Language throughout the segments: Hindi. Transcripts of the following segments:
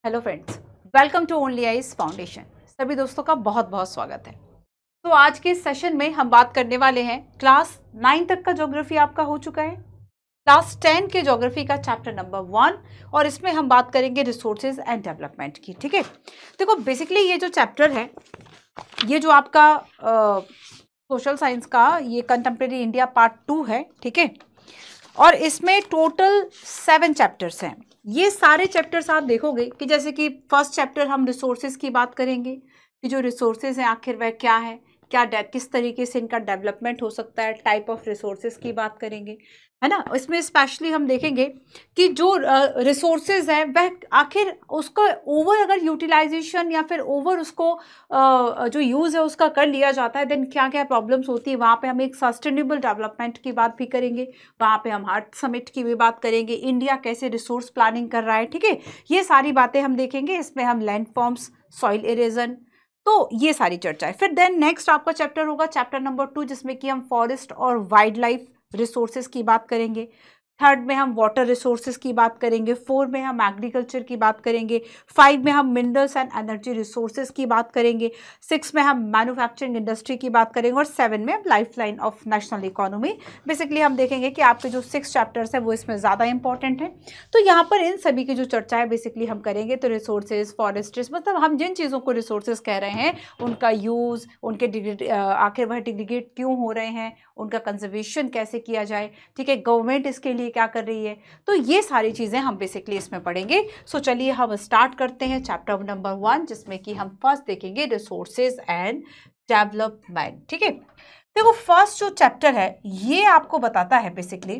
Hello friends, welcome to Only Eyes Foundation. सभी दोस्तों का बहुत बहुत स्वागत है। तो आज के सेशन में हम बात करने वाले हैं क्लास 9 तक का ज्योग्राफी आपका हो चुका है, क्लास 10 के ज्योग्राफी का चैप्टर नंबर 1 और इसमें हम बात करेंगे रिसोर्सेज एंड डेवलपमेंट की। ठीक है, देखो बेसिकली ये जो चैप्टर है, ये जो आपका सोशल साइंस का ये कंटेम्प्रेरी इंडिया पार्ट 2 है। ठीक है, और इसमें टोटल 7 चैप्टर्स हैं। ये सारे चैप्टर्स आप देखोगे कि जैसे कि फर्स्ट चैप्टर हम रिसोर्सेज की बात करेंगे कि जो रिसोर्सेज हैं आखिर वह क्या है, किस तरीके से इनका डेवलपमेंट हो सकता है, टाइप ऑफ रिसोर्सेज की बात करेंगे, है ना। इसमें स्पेशली हम देखेंगे कि जो रिसोर्सेज है वह आखिर उसका ओवर अगर यूटिलाइजेशन या फिर ओवर उसको जो यूज़ है उसका कर लिया जाता है, देन क्या क्या प्रॉब्लम्स होती है। वहाँ पे हम एक सस्टेनेबल डेवलपमेंट की बात भी करेंगे, वहाँ पे हम हार्ट समिट की भी बात करेंगे, इंडिया कैसे रिसोर्स प्लानिंग कर रहा है। ठीक है, ये सारी बातें हम देखेंगे। इसमें हम लैंड फॉर्म्स, सॉइल इरोजन, तो ये सारी चर्चा है। फिर देन नेक्स्ट आपका चैप्टर होगा चैप्टर नंबर 2, जिसमें कि हम फॉरेस्ट और वाइल्ड लाइफ रिसोर्सेज की बात करेंगे। थर्ड में हम वाटर रिसोर्सेज की बात करेंगे। 4 में हम एग्रीकल्चर की बात करेंगे। 5 में हम मिनरल्स एंड एनर्जी रिसोर्सेज की बात करेंगे। 6 में हम मैन्युफैक्चरिंग इंडस्ट्री की बात करेंगे और 7 में life line of national economy. Basically हम देखेंगे कि आपके जो 6 चैप्टर्स है वो इसमें ज़्यादा इंपॉर्टेंट है। तो यहाँ पर इन सभी की जो चर्चा है बेसिकली हम करेंगे। तो रिसोर्सेज, फॉरेस्ट्रीज, मतलब हम जिन चीज़ों को रिसोर्सेज कह रहे हैं उनका यूज़, उनके आखिर वह डिग्रेड क्यों हो रहे हैं, उनका कंजर्वेशन कैसे किया जाए। ठीक है, गवर्नमेंट इसके लिए क्या कर रही है, तो ये सारी चीजें हम बेसिकली इसमें पढ़ेंगे। सो चलिए हम स्टार्ट करते हैं चैप्टर नंबर 1, जिसमें कि हम फर्स्ट देखेंगे रिसोर्सेज एंड डेवलपमेंट। ठीक है, देखो फर्स्ट जो चैप्टर है ये आपको बताता है बेसिकली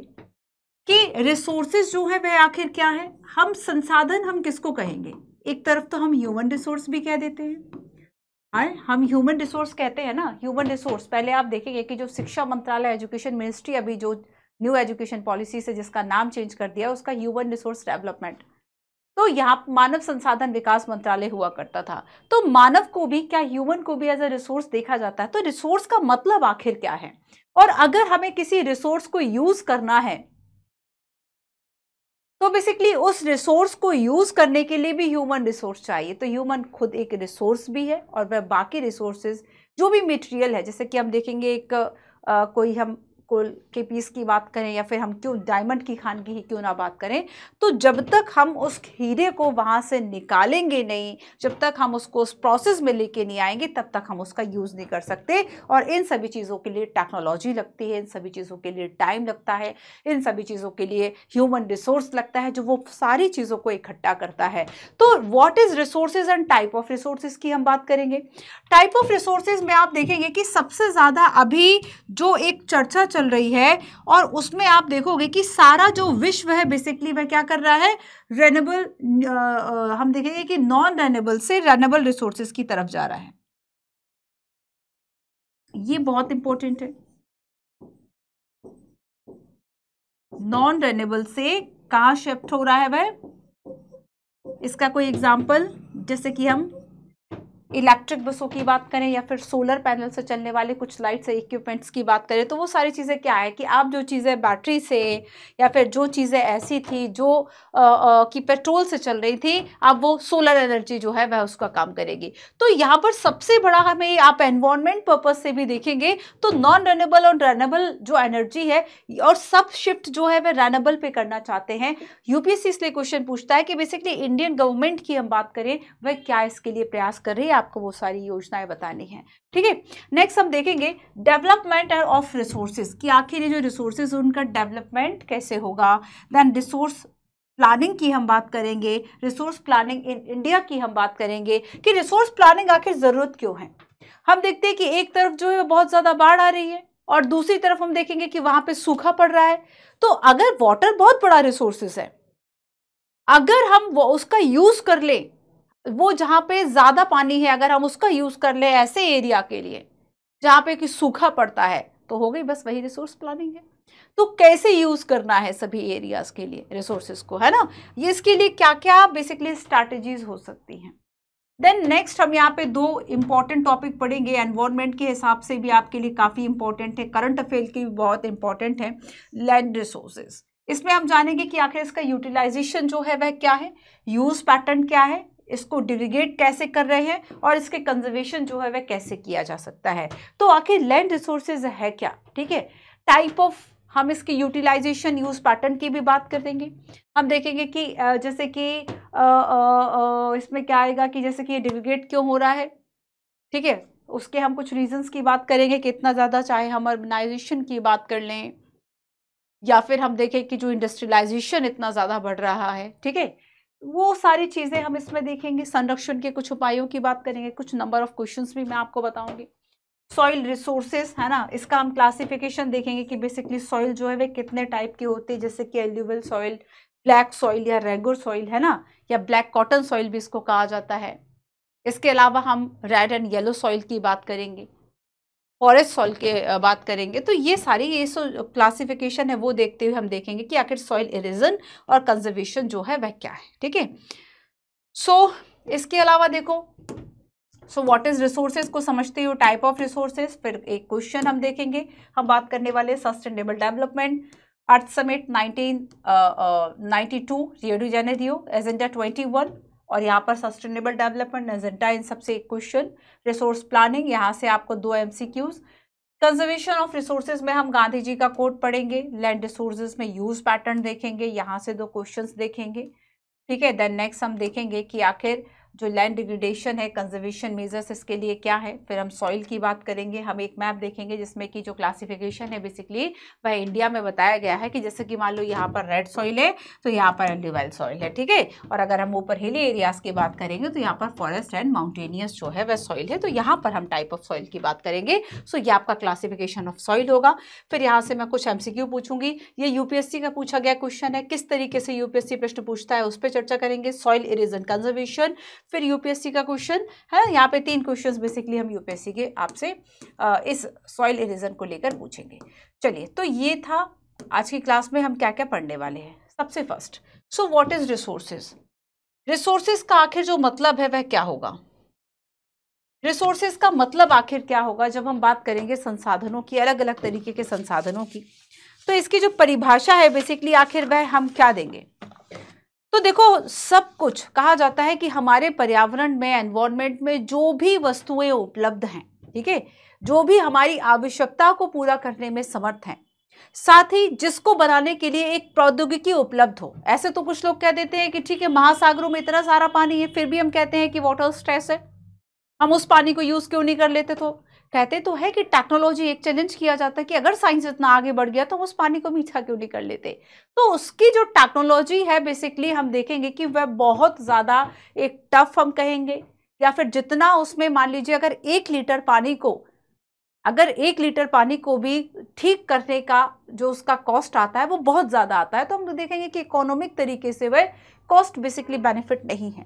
कि रिसोर्सेज जो है वह आखिर क्या है। हम संसाधन हम किसको कहेंगे, एक तरफ तो हम ह्यूमन रिसोर्स भी कह देते हैं, हम ह्यूमन रिसोर्स कहते हैं ना। ह्यूमन रिसोर्स पहले आप देखेंगे कि जो शिक्षा मंत्रालय, एजुकेशन मिनिस्ट्री, अभी जो न्यू एजुकेशन पॉलिसी से जिसका नाम चेंज कर दिया उसका ह्यूमन रिसोर्स डेवलपमेंट, तो यहाँ मानव संसाधन विकास मंत्रालय हुआ करता था। तो मानव को भी, क्या ह्यूमन को भी एज अ रिसोर्स देखा जाता है। तो रिसोर्स का मतलब आखिर क्या है, और अगर हमें किसी रिसोर्स को यूज करना है तो बेसिकली उस रिसोर्स को यूज करने के लिए भी ह्यूमन रिसोर्स चाहिए। तो ह्यूमन खुद एक रिसोर्स भी है और वह बाकी रिसोर्सेज जो भी मटेरियल है, जैसे कि हम देखेंगे एक कोई हम कोल के पीस की बात करें या फिर हम क्यों डायमंड की खान की ही क्यों ना बात करें, तो जब तक हम उस हीरे को वहां से निकालेंगे नहीं, जब तक हम उसको उस प्रोसेस में लेके नहीं आएंगे, तब तक हम उसका यूज नहीं कर सकते। और इन सभी चीजों के लिए टेक्नोलॉजी लगती है, इन सभी चीजों के लिए टाइम लगता है, इन सभी चीजों के लिए ह्यूमन रिसोर्स लगता है जो वो सारी चीजों को इकट्ठा करता है। तो what is resources and type of resources की हम बात करेंगे। टाइप ऑफ रिसोर्सेज में आप देखेंगे कि सबसे ज्यादा अभी जो एक चर्चा चल रही है, और उसमें आप देखोगे कि सारा जो विश्व है बेसिकली वह क्या कर रहा है, रेनेबल, हम देखेंगे कि नॉन रेनेबल से रेनेबल रिसोर्सेज की तरफ जा रहा है। ये बहुत इंपॉर्टेंट है। नॉन रेनेबल से कहां शिफ्ट हो रहा है वह, इसका कोई एग्जांपल, जैसे कि हम इलेक्ट्रिक बसों की बात करें या फिर सोलर पैनल से चलने वाले कुछ लाइट्स इक्विपमेंट्स की बात करें, तो वो सारी चीज़ें क्या है कि आप जो चीज़ें बैटरी से या फिर जो चीज़ें ऐसी थी जो कि पेट्रोल से चल रही थी, अब वो सोलर एनर्जी जो है वह उसका काम करेगी। तो यहाँ पर सबसे बड़ा हमें आप एनवायरनमेंट पर्पज से भी देखेंगे तो नॉन रेनेबल और रेनेबल जो एनर्जी है, और सब शिफ्ट जो है वह रेनेबल पे करना चाहते हैं। यूपीएससी इसलिए क्वेश्चन पूछता है कि बेसिकली इंडियन गवर्नमेंट की हम बात करें वह क्या इसके लिए प्रयास कर रही है, आपको वो सारी योजनाएं बतानी है। ठीक है, नेक्स्ट हम देखेंगे डेवलपमेंट ऑफ रिसोर्सेज कि आखिर ये जो रिसोर्सेज उनका डेवलपमेंट कैसे होगा। देन रिसोर्स प्लानिंग की हम बात करेंगे, रिसोर्स प्लानिंग इन इंडिया की हम बात करेंगे कि रिसोर्स प्लानिंग आखिर जरूरत क्यों है। हम देखते हैं कि एक तरफ जो है बहुत ज्यादा बाढ़ आ रही है और दूसरी तरफ हम देखेंगे कि वहां पे सूखा पड़ रहा है। तो अगर वाटर बहुत बड़ा रिसोर्सेज है, अगर हम वो उसका यूज कर ले, वो जहां पे ज्यादा पानी है अगर हम उसका यूज कर ले ऐसे एरिया के लिए जहां पे कि सूखा पड़ता है, तो हो गई बस वही रिसोर्स प्लानिंग है। तो कैसे यूज करना है सभी एरियाज के लिए रिसोर्सेज को, है ना, ये इसके लिए क्या क्या बेसिकली स्ट्रैटेजीज हो सकती हैं। देन नेक्स्ट हम यहाँ पे 2 इंपॉर्टेंट टॉपिक पढ़ेंगे, एनवायरनमेंट के हिसाब से भी आपके लिए काफी इंपॉर्टेंट है, करंट अफेयर की भी बहुत इंपॉर्टेंट है, लैंड रिसोर्सेज। इसमें हम जानेंगे कि आखिर इसका यूटिलाइजेशन जो है वह क्या है, यूज पैटर्न क्या है, इसको डिग्रेड कैसे कर रहे हैं और इसके कंजर्वेशन जो है वह कैसे किया जा सकता है। तो आखिर लैंड रिसोर्सेज है क्या, ठीक है। टाइप ऑफ, हम इसके यूटिलाइजेशन यूज पैटर्न की भी बात कर देंगे। हम देखेंगे कि जैसे कि इसमें क्या आएगा कि जैसे कि ये डिग्रेड क्यों हो रहा है, ठीक है, उसके हम कुछ रीजंस की बात करेंगे कि इतना ज़्यादा, चाहे हम अर्बनाइजेशन की बात कर लें या फिर हम देखें कि जो इंडस्ट्रियलाइजेशन इतना ज़्यादा बढ़ रहा है, ठीक है, वो सारी चीज़ें हम इसमें देखेंगे। संरक्षण के कुछ उपायों की बात करेंगे, कुछ नंबर ऑफ क्वेश्चंस भी मैं आपको बताऊंगी। सॉइल रिसोर्सेज है ना, इसका हम क्लासिफिकेशन देखेंगे कि बेसिकली सॉइल जो है वे कितने टाइप के होते हैं, जैसे कि एल्यूवियल सॉइल, ब्लैक सॉइल या रेगुलर सॉइल है ना, या ब्लैक कॉटन सॉइल भी इसको कहा जाता है। इसके अलावा हम रेड एंड येलो सॉइल की बात करेंगे, फॉरेस्ट सॉइल के बात करेंगे। तो ये सारी ये क्लासिफिकेशन है वो देखते हुए हम देखेंगे कि आखिर सॉइल इरोजन और कंजर्वेशन जो है वह क्या है, ठीक है। इसके अलावा देखो, व्हाट इज रिसोर्सेज को समझते हो, टाइप ऑफ रिसोर्सेज, फिर एक क्वेश्चन हम देखेंगे। हम बात करने वाले sustainable development earth summit 1992 Rio de Janeiro, agenda 21, और यहाँ पर सस्टेनेबल डेवलपमेंट एजेंडा, इन सबसे एक क्वेश्चन। रिसोर्स प्लानिंग, यहाँ से आपको 2 MCQs। कंजर्वेशन ऑफ रिसोर्सेज में हम गांधी जी का कोट पढ़ेंगे। लैंड रिसोर्सेज में यूज पैटर्न देखेंगे, यहाँ से 2 क्वेश्चंस देखेंगे, ठीक है। देन नेक्स्ट हम देखेंगे कि आखिर जो लैंड डिग्रेडेशन है, कंजर्वेशन मेजर्स इसके लिए क्या है। फिर हम सॉइल की बात करेंगे, हम एक मैप देखेंगे जिसमें कि जो क्लासिफिकेशन है बेसिकली वह इंडिया में बताया गया है कि जैसे कि मान लो यहाँ पर रेड सॉइल है तो यहाँ पर एल्यूवियल सॉइल है, ठीक है। और अगर हम ऊपर हिली एरियाज की बात करेंगे तो यहाँ पर फॉरेस्ट एंड माउंटेनियस जो है वह सॉइल है। तो यहाँ पर हम टाइप ऑफ सॉइल की बात करेंगे। सो ये आपका क्लासिफिकेशन ऑफ सॉइल होगा। फिर यहाँ से मैं कुछ MCQ पूछूंगी, ये UPSC का पूछा गया क्वेश्चन है, किस तरीके से UPSC प्रश्न पूछता है उस पर चर्चा करेंगे। सॉइल इरोजन कंजर्वेशन, फिर UPSC का क्वेश्चन है, यहाँ पे 3 क्वेश्चंस बेसिकली हम UPSC के आपसे इस सॉइल इरोजन को लेकर पूछेंगे। चलिए, तो ये था आज की क्लास में हम क्या क्या पढ़ने वाले हैं। सबसे first, what is resources. Resources का आखिर जो मतलब है वह क्या होगा। रिसोर्सेज का मतलब आखिर क्या होगा जब हम बात करेंगे संसाधनों की, अलग अलग तरीके के संसाधनों की, तो इसकी जो परिभाषा है बेसिकली आखिर वह हम क्या देंगे। तो देखो, सब कुछ कहा जाता है कि हमारे पर्यावरण में, एनवायरनमेंट में जो भी वस्तुएं उपलब्ध हैं, ठीक है, जो भी हमारी आवश्यकता को पूरा करने में समर्थ हैं, साथ ही जिसको बनाने के लिए एक प्रौद्योगिकी उपलब्ध हो। ऐसे तो कुछ लोग कह देते हैं कि ठीक है, महासागरों में इतना सारा पानी है, फिर भी हम कहते हैं कि वाटर स्ट्रेस है, हम उस पानी को यूज क्यों नहीं कर लेते। तो कहते तो है कि टेक्नोलॉजी, एक चैलेंज किया जाता है कि अगर साइंस इतना आगे बढ़ गया तो उस पानी को मीठा क्यों नहीं कर लेते। तो उसकी जो टेक्नोलॉजी है बेसिकली हम देखेंगे कि वह बहुत ज़्यादा एक टफ हम कहेंगे, या फिर जितना उसमें मान लीजिए अगर 1 लीटर पानी को भी ठीक करने का जो उसका कॉस्ट आता है वो बहुत ज़्यादा आता है, तो हम देखेंगे कि इकोनॉमिक तरीके से वह कॉस्ट बेसिकली बेनिफिट नहीं है।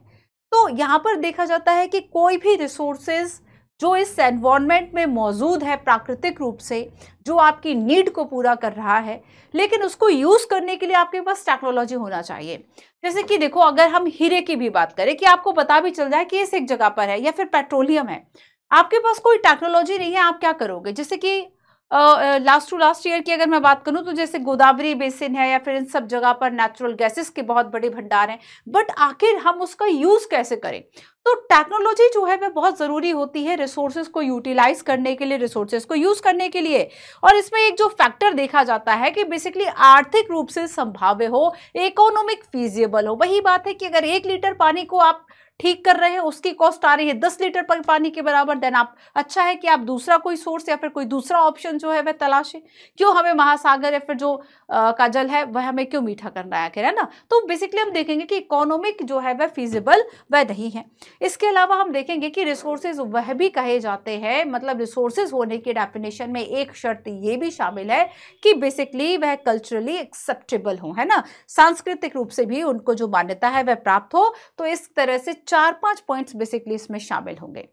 तो यहाँ पर देखा जाता है कि कोई भी रिसोर्सेज जो इस एनवायरनमेंट में मौजूद है प्राकृतिक रूप से, जो आपकी नीड को पूरा कर रहा है, लेकिन उसको यूज करने के लिए आपके पास टेक्नोलॉजी होना चाहिए। जैसे कि देखो, अगर हम हीरे की भी बात करें कि आपको पता भी चल जाए कि इस एक जगह पर है, या फिर पेट्रोलियम है, आपके पास कोई टेक्नोलॉजी नहीं है, आप क्या करोगे। जैसे कि लास्ट टू लास्ट ईयर की अगर मैं बात करूं तो जैसे गोदावरी बेसिन है या फिर इन सब जगह पर नेचुरल गैसेस के बहुत बड़े भंडार हैं, बट आखिर हम उसका यूज कैसे करें। तो टेक्नोलॉजी जो है वह बहुत ज़रूरी होती है रिसोर्सेज को यूटिलाइज करने के लिए, रिसोर्सेज को यूज करने के लिए। और इसमें एक जो फैक्टर देखा जाता है कि बेसिकली आर्थिक रूप से संभाव्य हो, इकोनॉमिक फीजिबल हो। वही बात है कि अगर 1 लीटर पानी को आप ठीक कर रहे हैं, उसकी कॉस्ट आ रही है 10 लीटर पर पानी के बराबर, देन आप अच्छा है कि आप दूसरा कोई सोर्स या फिर कोई दूसरा ऑप्शन जो है वह तलाशें। क्यों हमें महासागर या फिर जो का जल है वह हमें क्यों मीठा करना है आखिर, है ना। तो बेसिकली हम देखेंगे कि इकोनॉमिक जो है वह फीजिबल वह नहीं है। इसके अलावा हम देखेंगे कि रिसोर्सेज वह भी कहे जाते हैं, मतलब रिसोर्सेज होने की डेफिनेशन में एक शर्त ये भी शामिल है कि बेसिकली वह कल्चरली एक्सेप्टेबल हो, है ना, सांस्कृतिक रूप से भी उनको जो मान्यता है वह प्राप्त हो। तो इस तरह से 4-5 पॉइंट्स बेसिकली इसमें शामिल होंगे।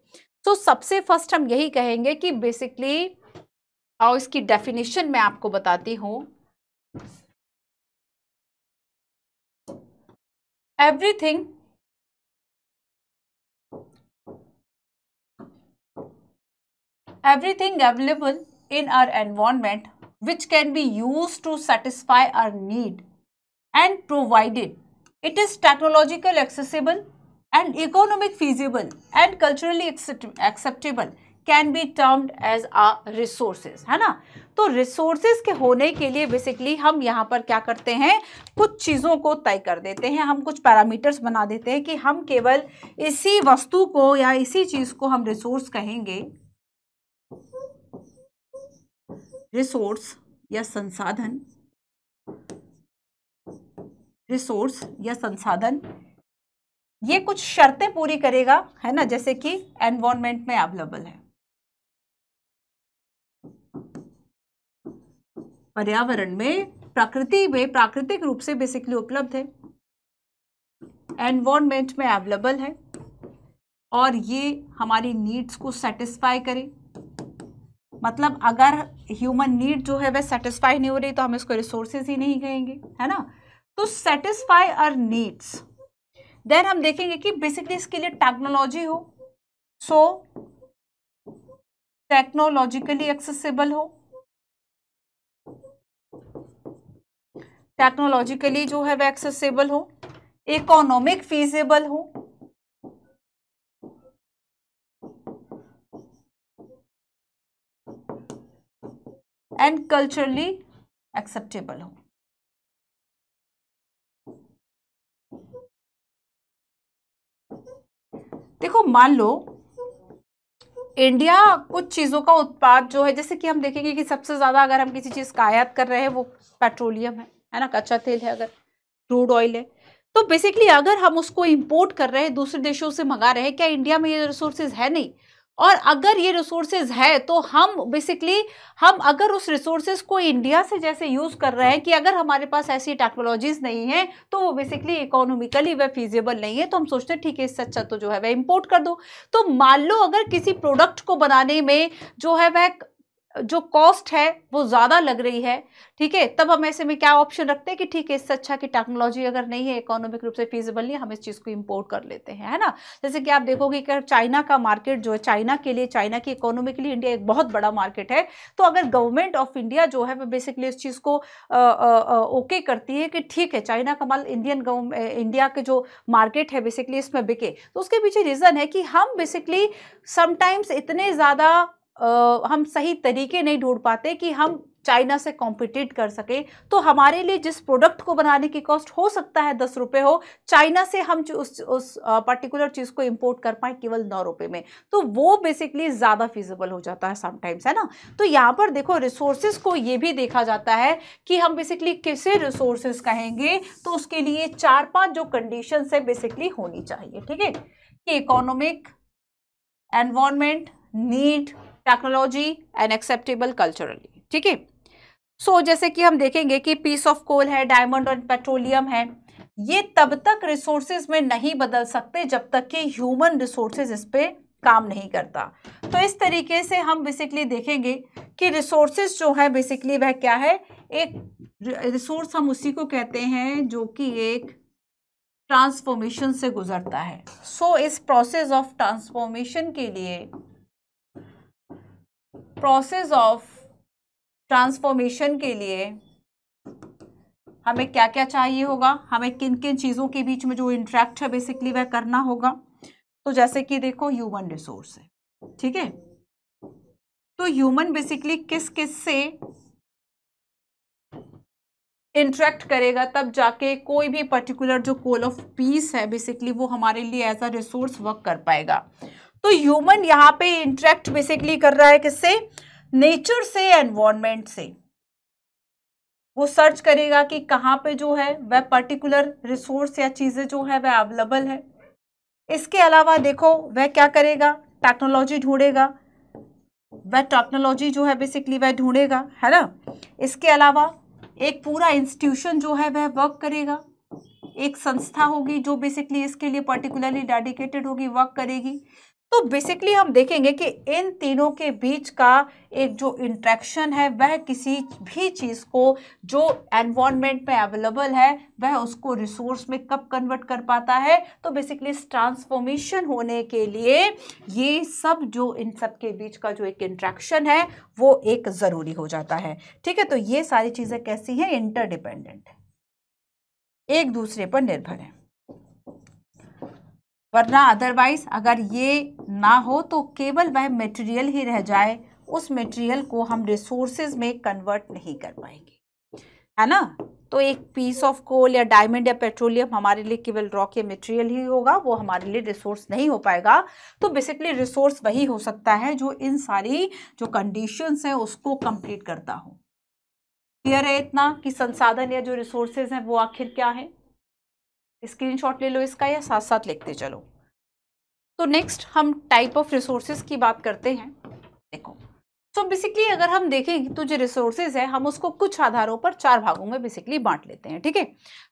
तो सबसे फर्स्ट हम यही कहेंगे कि बेसिकली, और इसकी डेफिनेशन मैं आपको बताती हूं, everything available in our environment which can be used to satisfy our need and provided it is technological accessible and economic feasible and culturally acceptable can be termed as a resources, है ना। तो resources के होने के लिए बेसिकली हम यहाँ पर क्या करते हैं, कुछ चीज़ों को तय कर देते हैं, हम कुछ पैरामीटर्स बना देते हैं कि हम केवल इसी वस्तु को या इसी चीज़ को हम रिसोर्स कहेंगे, रिसोर्स या संसाधन, रिसोर्स या संसाधन, ये कुछ शर्तें पूरी करेगा, है ना, जैसे कि एनवायरनमेंट में अवेलेबल है, पर्यावरण में, प्रकृति में प्राकृतिक रूप से बेसिकली उपलब्ध है, एनवायरनमेंट में अवेलेबल है, और ये हमारी नीड्स को सेटिस्फाई करे। मतलब अगर ह्यूमन नीड जो है वह सेटिस्फाई नहीं हो रही तो हम इसको रिसोर्सेज ही नहीं कहेंगे, है ना। तो सेटिस्फाई आवर नीड्स, देन हम देखेंगे कि बेसिकली इसके लिए टेक्नोलॉजी हो, सो टेक्नोलॉजिकली एक्सेसिबल हो, टेक्नोलॉजिकली जो है वह एक्सेसिबल हो, इकोनॉमिक फीजिबल हो, एंड कल्चरली एक्सेप्टेबल हो। देखो मान लो इंडिया कुछ चीजों का उत्पाद जो है, जैसे कि हम देखेंगे कि सबसे ज्यादा अगर हम किसी चीज का आयात कर रहे हैं वो पेट्रोलियम है ना, कच्चा तेल है, अगर क्रूड ऑयल है, तो बेसिकली अगर हम उसको इंपोर्ट कर रहे हैं, दूसरे देशों से मंगा रहे हैं, क्या इंडिया में ये रिसोर्सेज है? नहीं। और अगर ये रिसोर्सेज है तो हम बेसिकली हम अगर उस रिसोर्सेज को इंडिया से जैसे यूज कर रहे हैं कि अगर हमारे पास ऐसी टेक्नोलॉजीज नहीं है तो वो बेसिकली इकोनॉमिकली वह फीजिबल नहीं है, तो हम सोचते हैं ठीक है, इससे अच्छा तो जो है वह इंपोर्ट कर दो। तो मान लो अगर किसी प्रोडक्ट को बनाने में जो है वह जो कॉस्ट है वो ज्यादा लग रही है, ठीक है, तब हम ऐसे में क्या ऑप्शन रखते हैं कि ठीक है, इससे अच्छा कि टेक्नोलॉजी अगर नहीं है, इकोनॉमिक रूप से फीजिबल नहीं, हम इस चीज को इंपोर्ट कर लेते हैं, है ना। जैसे कि आप देखोगे कि चाइना का मार्केट जो है, चाइना के लिए, चाइना की इकोनॉमी के लिए इंडिया एक बहुत बड़ा मार्केट है, तो अगर गवर्नमेंट ऑफ इंडिया जो है वो बेसिकली इस चीज को ओके करती है कि ठीक है, चाइना का माल इंडिया के जो मार्केट है बेसिकली इसमें बिके, तो उसके पीछे रीजन है कि हम बेसिकली समटाइम्स इतने ज्यादा हम सही तरीके नहीं ढूंढ पाते कि हम चाइना से कॉम्पिटिट कर सके। तो हमारे लिए जिस प्रोडक्ट को बनाने की कॉस्ट हो सकता है 10 रुपए हो, चाइना से हम उस पर्टिकुलर चीज को इंपोर्ट कर पाए केवल 9 रुपए में, तो वो बेसिकली ज्यादा फिजिबल हो जाता है समटाइम्स, है ना। तो यहाँ पर देखो रिसोर्सेज को ये भी देखा जाता है कि हम बेसिकली किसे रिसोर्सेज कहेंगे, तो उसके लिए 4-5 जो कंडीशन है बेसिकली होनी चाहिए, ठीक है, कि economic, environment, need, technology and acceptable culturally, ठीक है। सो जैसे कि हम देखेंगे कि पीस ऑफ कोल है, डायमंड और पेट्रोलियम है, ये तब तक रिसोर्सेज में नहीं बदल सकते जब तक कि ह्यूमन रिसोर्सेज इस पे काम नहीं करता। तो इस तरीके से हम बेसिकली देखेंगे कि रिसोर्सेज जो है बेसिकली वह क्या है, एक रिसोर्स हम उसी को कहते हैं जो कि एक ट्रांसफॉर्मेशन से गुजरता है। सो इस प्रोसेस ऑफ ट्रांसफॉर्मेशन के लिए, प्रोसेस ऑफ ट्रांसफॉर्मेशन के लिए हमें क्या क्या चाहिए होगा, हमें किन किन चीज़ों के बीच में जो इंटरेक्ट है बेसिकली वह करना होगा। तो जैसे कि देखो ह्यूमन रिसोर्स है, ठीक है, तो ह्यूमन बेसिकली किस किस से इंटरेक्ट करेगा तब जाके कोई भी पर्टिकुलर जो कोल ऑफ पीस है बेसिकली वो हमारे लिए एज अ रिसोर्स वर्क कर पाएगा। तो ह्यूमन यहाँ पे इंटरेक्ट बेसिकली कर रहा है किससे, नेचर से, एनवायरनमेंट से। वो सर्च करेगा कि कहाँ पे जो है वह पर्टिकुलर रिसोर्स या चीजें जो है वह अवेलेबल है। इसके अलावा देखो वह क्या करेगा, टेक्नोलॉजी ढूंढेगा, वह टेक्नोलॉजी जो है बेसिकली वह ढूंढेगा, है ना। इसके अलावा एक पूरा इंस्टीट्यूशन जो है वह वर्क करेगा, एक संस्था होगी जो बेसिकली इसके लिए पर्टिकुलरली डेडिकेटेड होगी, वर्क करेगी। तो बेसिकली हम देखेंगे कि इन तीनों के बीच का एक जो इंटरेक्शन है वह किसी भी चीज को जो एनवायरनमेंट में अवेलेबल है वह उसको रिसोर्स में कब कन्वर्ट कर पाता है। तो बेसिकली इस ट्रांसफॉर्मेशन होने के लिए ये सब जो इन सब के बीच का जो एक इंटरेक्शन है वो एक जरूरी हो जाता है, ठीक है। तो ये सारी चीजें कैसी हैं, इंटरडिपेंडेंट है, एक दूसरे पर निर्भर है। वरना अदरवाइज अगर ये ना हो तो केवल वह मटेरियल ही रह जाए, उस मटेरियल को हम रिसोर्सेज में कन्वर्ट नहीं कर पाएंगे, है ना। तो एक पीस ऑफ कोल या डायमंड या पेट्रोलियम हमारे लिए केवल रॉक या मटेरियल ही होगा, वो हमारे लिए रिसोर्स नहीं हो पाएगा। तो बेसिकली रिसोर्स वही हो सकता है जो इन सारी जो कंडीशंस हैं उसको कंप्लीट करता हो। क्लियर है इतना कि संसाधन या जो रिसोर्सेज हैं वो आखिर क्या है। स्क्रीनशॉट ले लो इसका या साथ साथ लिखते चलो। तो नेक्स्ट हम टाइप ऑफ रिसोर्सेज की बात करते हैं। देखो तो बेसिकली अगर हम देखें तो जो रिसोर्सेज है हम उसको कुछ आधारों पर 4 भागों में बेसिकली बांट लेते हैं, ठीक है।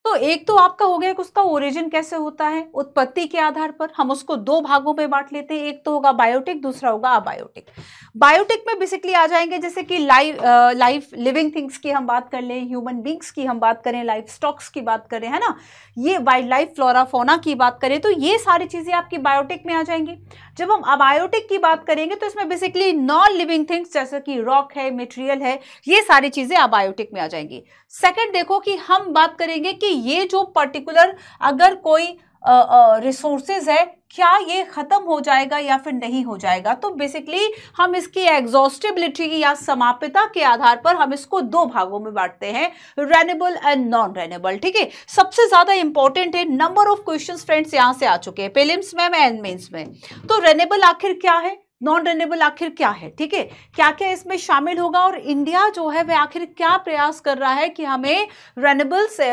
तो एक तो आपका हो गया कि उसका ओरिजिन कैसे होता है, उत्पत्ति के आधार पर हम उसको 2 भागों में बांट लेते हैं। एक तो होगा बायोटिक, दूसरा होगा अबायोटिक। बायोटिक में बेसिकली आ जाएंगे जैसे कि लाइफ लिविंग थिंग्स की हम बात कर लें, ह्यूमन बींग्स की हम बात करें, लाइफ स्टॉक्स की बात करें, है ना, ये वाइल्ड लाइफ फ्लोरा फोना की बात करें, तो ये सारी चीजें आपकी बायोटिक में आ जाएंगी। जब हम अबायोटिक की बात करेंगे तो इसमें बेसिकली नॉन लिविंग थिंग्स जैसे कि रॉक है, मटेरियल है, ये सारी चीजें अबायोटिक में आ जाएंगी। सेकंड देखो कि हम बात करेंगे कि ये जो पर्टिकुलर अगर कोई रिसोर्सेज है क्या ये खत्म हो जाएगा या फिर नहीं हो जाएगा, तो बेसिकली हम इसकी एग्जॉस्टिबिलिटी या समाप्यता के आधार पर हम इसको 2 भागों में बांटते हैं, रेनेबल एंड नॉन रेनेबल, ठीक है। सबसे ज्यादा इंपॉर्टेंट है, नंबर ऑफ क्वेश्चंस फ्रेंड्स यहां से आ चुके हैं प्रीलिम्स में एंड मेंस में। तो रेनेबल आखिर क्या है, नॉन रेनेबल आखिर क्या है, ठीक है, क्या क्या इसमें शामिल होगा और इंडिया जो है वह आखिर क्या प्रयास कर रहा है कि हमें रेनेबल से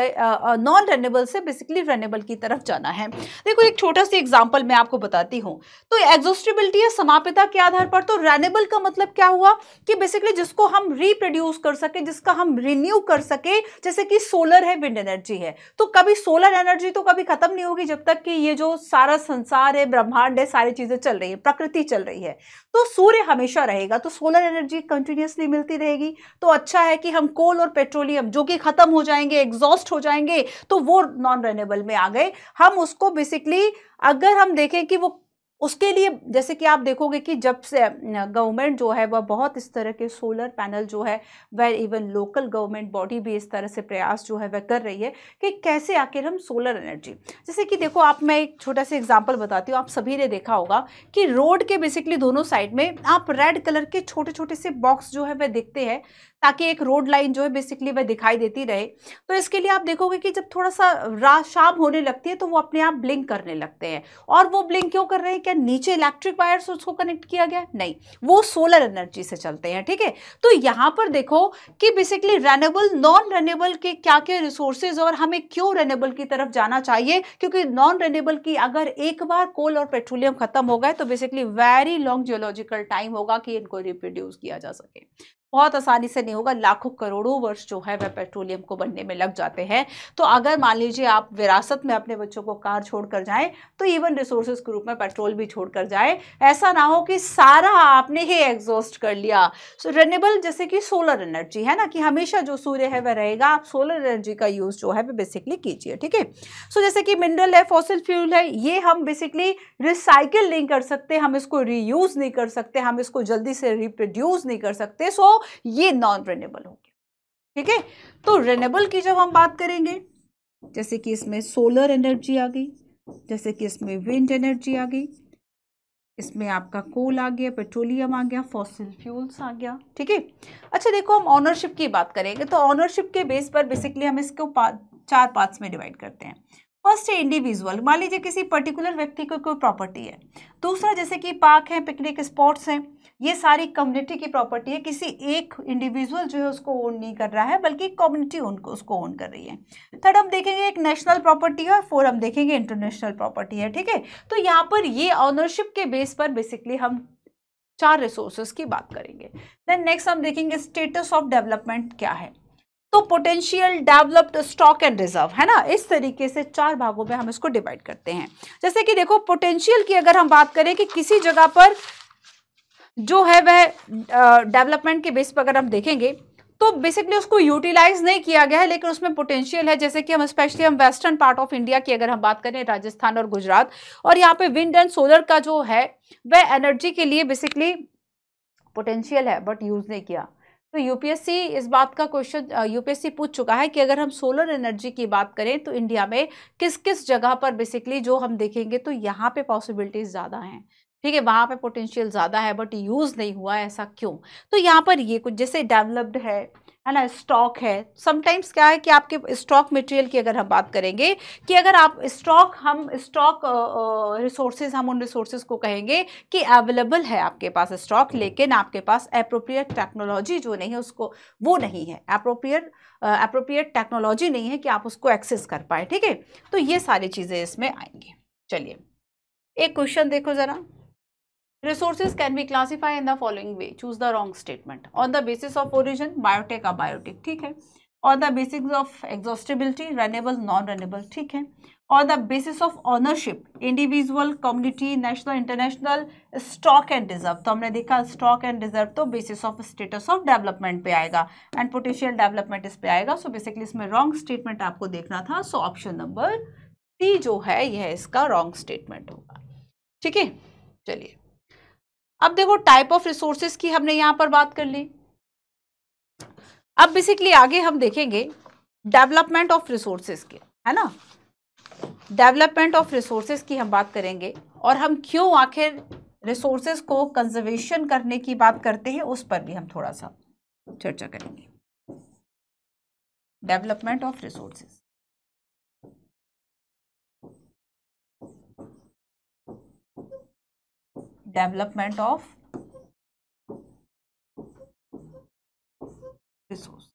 नॉन रेनेबल से बेसिकली रेनेबल की तरफ जाना है। देखो एक छोटा सा एग्जांपल मैं आपको बताती हूँ। तो एग्जॉस्टिबिलिटी या समाप्यता के आधार पर तो रेनेबल का मतलब क्या हुआ कि बेसिकली जिसको हम रिप्रोड्यूस कर सके, जिसका हम रिन्यू कर सके, जैसे कि सोलर है, विंड एनर्जी है। तो कभी सोलर एनर्जी तो कभी खत्म नहीं होगी जब तक कि ये जो सारा संसार है, ब्रह्मांड है, सारी चीजें चल रही है, प्रकृति चल रही है, तो सूर्य हमेशा रहेगा, तो सोलर एनर्जी कंटिन्यूअसली मिलती रहेगी। तो अच्छा है कि हम कोल और पेट्रोलियम जो कि खत्म हो जाएंगे, एग्जॉस्ट हो जाएंगे, तो वो नॉन रेनेबल में आ गए। हम उसको बेसिकली अगर हम देखें कि वो उसके लिए जैसे कि आप देखोगे कि जब से गवर्नमेंट जो है वह बहुत इस तरह के सोलर पैनल जो है वह इवन लोकल गवर्नमेंट बॉडी भी इस तरह से प्रयास जो है वह कर रही है कि कैसे आखिर हम सोलर एनर्जी, जैसे कि देखो आप, मैं एक छोटा सा एग्जांपल बताती हूँ। आप सभी ने देखा होगा कि रोड के बेसिकली दोनों साइड में आप रेड कलर के छोटे छोटे से बॉक्स जो है वह दिखते हैं ताकि एक रोड लाइन जो है बेसिकली वह दिखाई देती रहे। तो इसके लिए आप देखोगे कि जब थोड़ा सा रात शाम होने लगती है तो वो अपने आप ब्लिंक करने लगते हैं। और वो ब्लिंक क्यों कर रहे हैं, क्या नीचे इलेक्ट्रिक वायर्स उसको कनेक्ट किया गया, नहीं, वो सोलर एनर्जी से चलते हैं, ठीक है। तो यहाँ पर देखो कि बेसिकली रेनेबल नॉन रेनेबल के क्या क्या रिसोर्सेज और हमें क्यों रेनेबल की तरफ जाना चाहिए, क्योंकि नॉन रेनेबल की अगर एक बार कोल और पेट्रोलियम खत्म हो गए तो basically very long geological time होगा कि इनको रिप्रोड्यूस किया जा सके। बहुत आसानी से नहीं होगा, लाखों करोड़ों वर्ष जो है वह पेट्रोलियम को बनने में लग जाते हैं। तो अगर मान लीजिए आप विरासत में अपने बच्चों को कार छोड़कर जाएं तो इवन रिसोर्सेज के रूप में पेट्रोल भी छोड़कर जाए, ऐसा ना हो कि सारा आपने ही एग्जॉस्ट कर लिया। सो रेनेबल जैसे कि सोलर एनर्जी है ना, कि हमेशा जो सूर्य है वह रहेगा, आप सोलर एनर्जी का यूज जो है वह बेसिकली कीजिए, ठीक है। सो जैसे कि मिनरल है, फॉसिल फ्यूल है, ये हम बेसिकली रिसाइकिल नहीं कर सकते, हम इसको रीयूज नहीं कर सकते, हम इसको जल्दी से रिप्रोड्यूस नहीं कर सकते, सो ये नॉन रेनेबल हो गया, ठीक है। तो रेनेबल की जब हम बात करेंगे, जैसे कि इसमें सोलर एनर्जी आ गई, जैसे कि इसमें विंड एनर्जी आ गई, इसमें आपका कोल आ गया, पेट्रोलियम आ गया, फॉसिल फ्यूल्स आ गया, ठीक है। अच्छा देखो हम ऑनरशिप की बात करेंगे तो ऑनरशिप के बेस पर बेसिकली हम इसको 4 पार्ट्स में डिवाइड करते हैं। फर्स्ट है इंडिविजुअल, मान लीजिए किसी पर्टिकुलर व्यक्ति को कोई प्रॉपर्टी है। दूसरा जैसे कि पार्क है, पिकनिक स्पॉट्स हैं, ये सारी कम्युनिटी की प्रॉपर्टी है, किसी एक इंडिविजुअल जो है उसको ओन नहीं कर रहा है बल्कि कम्युनिटी उसको ओन कर रही है। थर्ड हम देखेंगे एक नेशनल प्रॉपर्टी है और फोर्थ हम देखेंगे इंटरनेशनल प्रॉपर्टी है, ठीक है। तो यहाँ पर ये ऑनरशिप के बेस पर बेसिकली हम 4 रिसोर्सेज की बात करेंगे। देन नेक्स्ट हम देखेंगे स्टेटस ऑफ डेवलपमेंट क्या है, तो potential, developed, stock and reserve, है ना। इस तरीके से 4 भागों में हम इसको डिवाइड करते हैं। जैसे कि देखो पोटेंशियल की अगर हम बात करें कि किसी जगह पर जो है वह डेवलपमेंट के बेस पर अगर हम देखेंगे तो बेसिकली उसको यूटिलाइज नहीं किया गया है लेकिन उसमें पोटेंशियल है। जैसे कि हम स्पेशली हम वेस्टर्न पार्ट ऑफ इंडिया की अगर हम बात करें, राजस्थान और गुजरात, और यहाँ पे विंड एंड सोलर का जो है वह एनर्जी के लिए बेसिकली पोटेंशियल है बट यूज नहीं किया। तो यूपीएससी इस बात का क्वेश्चन यूपीएससी पूछ चुका है कि अगर हम सोलर एनर्जी की बात करें तो इंडिया में किस किस जगह पर बेसिकली जो हम देखेंगे तो यहाँ पे पॉसिबिलिटीज ज़्यादा हैं, ठीक है, वहाँ पे पोटेंशियल ज़्यादा है बट यूज़ नहीं हुआ है, ऐसा क्यों? तो यहाँ पर ये कुछ जैसे डेवलप्ड है ना, स्टॉक है। समटाइम्स क्या है कि आपके स्टॉक मटेरियल की अगर हम बात करेंगे कि अगर आप स्टॉक रिसोर्सेज, हम उन रिसोर्सेज को कहेंगे कि अवेलेबल है आपके पास स्टॉक, लेकिन आपके पास एप्रोप्रिएट टेक्नोलॉजी जो नहीं है उसको, वो नहीं है, एप्रोप्रिएट टेक्नोलॉजी नहीं है कि आप उसको एक्सेस कर पाए, ठीक है। तो ये सारी चीज़ें इसमें आएंगी। चलिए एक क्वेश्चन देखो जरा। Resources can be classified in the following way. Choose the wrong statement. On the basis of origin, biotech abiotic, ठीक है. On the basis of exhaustibility, runnable, non-runnable, ठीक है. On the basis of ownership, individual, community, national, international, stock and reserve. तो हमने देखा stock and reserve तो basis of status of development पे आएगा and potential development इस पे आएगा. So basically इसमें wrong statement आपको देखना था. So option number C जो है यह इसका wrong statement होगा, ठीक है. चलिए अब देखो टाइप ऑफ रिसोर्सेज की हमने यहां पर बात कर ली। अब बेसिकली आगे हम देखेंगे डेवलपमेंट ऑफ रिसोर्सेज की, है ना, डेवलपमेंट ऑफ रिसोर्सेज की हम बात करेंगे और हम क्यों आखिर रिसोर्सेज को कंजर्वेशन करने की बात करते हैं उस पर भी हम थोड़ा सा चर्चा करेंगे। Development of resources, development of resource.